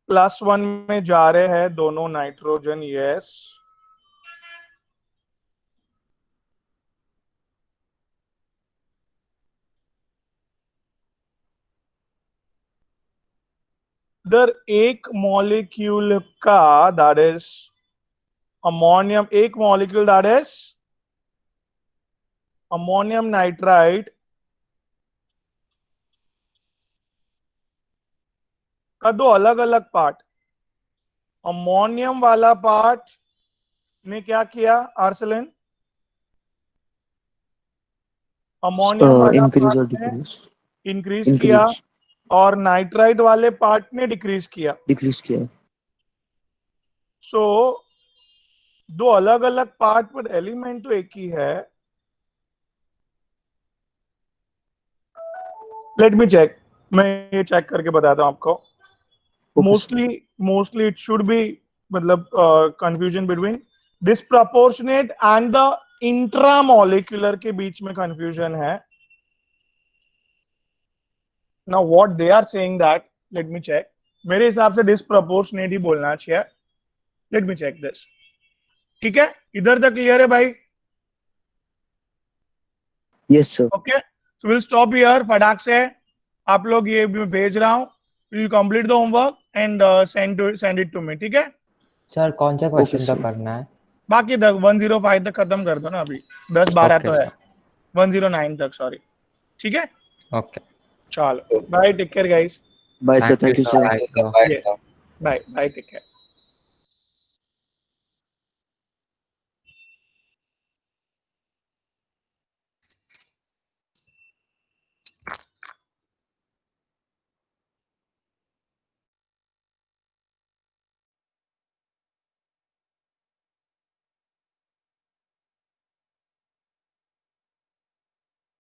+1 में जा रहे हैं दोनों नाइट्रोजन, यस। इधर एक मॉलिक्यूल का दैट इज अमोनियम, एक molecule that is ammonium nitrite का दो अलग अलग पार्ट, अमोनियम वाला पार्ट ने क्या किया आर्सेलन? अमोनियम वाला इंक्रीज और पार्ट ने डिक्रीज, इंक्रीज किया और नाइट्राइट वाले पार्ट ने डिक्रीज किया। डिक्रीज किया। सो दो अलग अलग पार्ट पर एलिमेंट तो एक ही है। लेट मी चेक, मैं ये चेक करके बताता हूं आपको। मोस्टली इट शुड बी मतलब confusion between disproportionate and the intramolecular के बीच में कंफ्यूजन है। Now what they are saying that, let me check. मेरे हिसाब से डिस्प्रपोर्शनेट ही बोलना चाहिए। Let me check this. ठीक है, इधर तक क्लियर है भाई? Yes sir. Okay, so will stop here. फटाक से आप लोग ये भेज रहा हूं, you complete the homework and send it to me. ठीक है सर कौन सा क्वेश्चन Okay, का sir. करना है? बाकी 105 तक खत्म कर दो ना, अभी 10-12 Okay, तो है, sir. 109 तक, सॉरी। ठीक है, Okay. चलो bye, take care guys. Bye sir, Thank thank you, you sir. Sir. Bye, sir. Bye, Yes. sir. Bye, take care.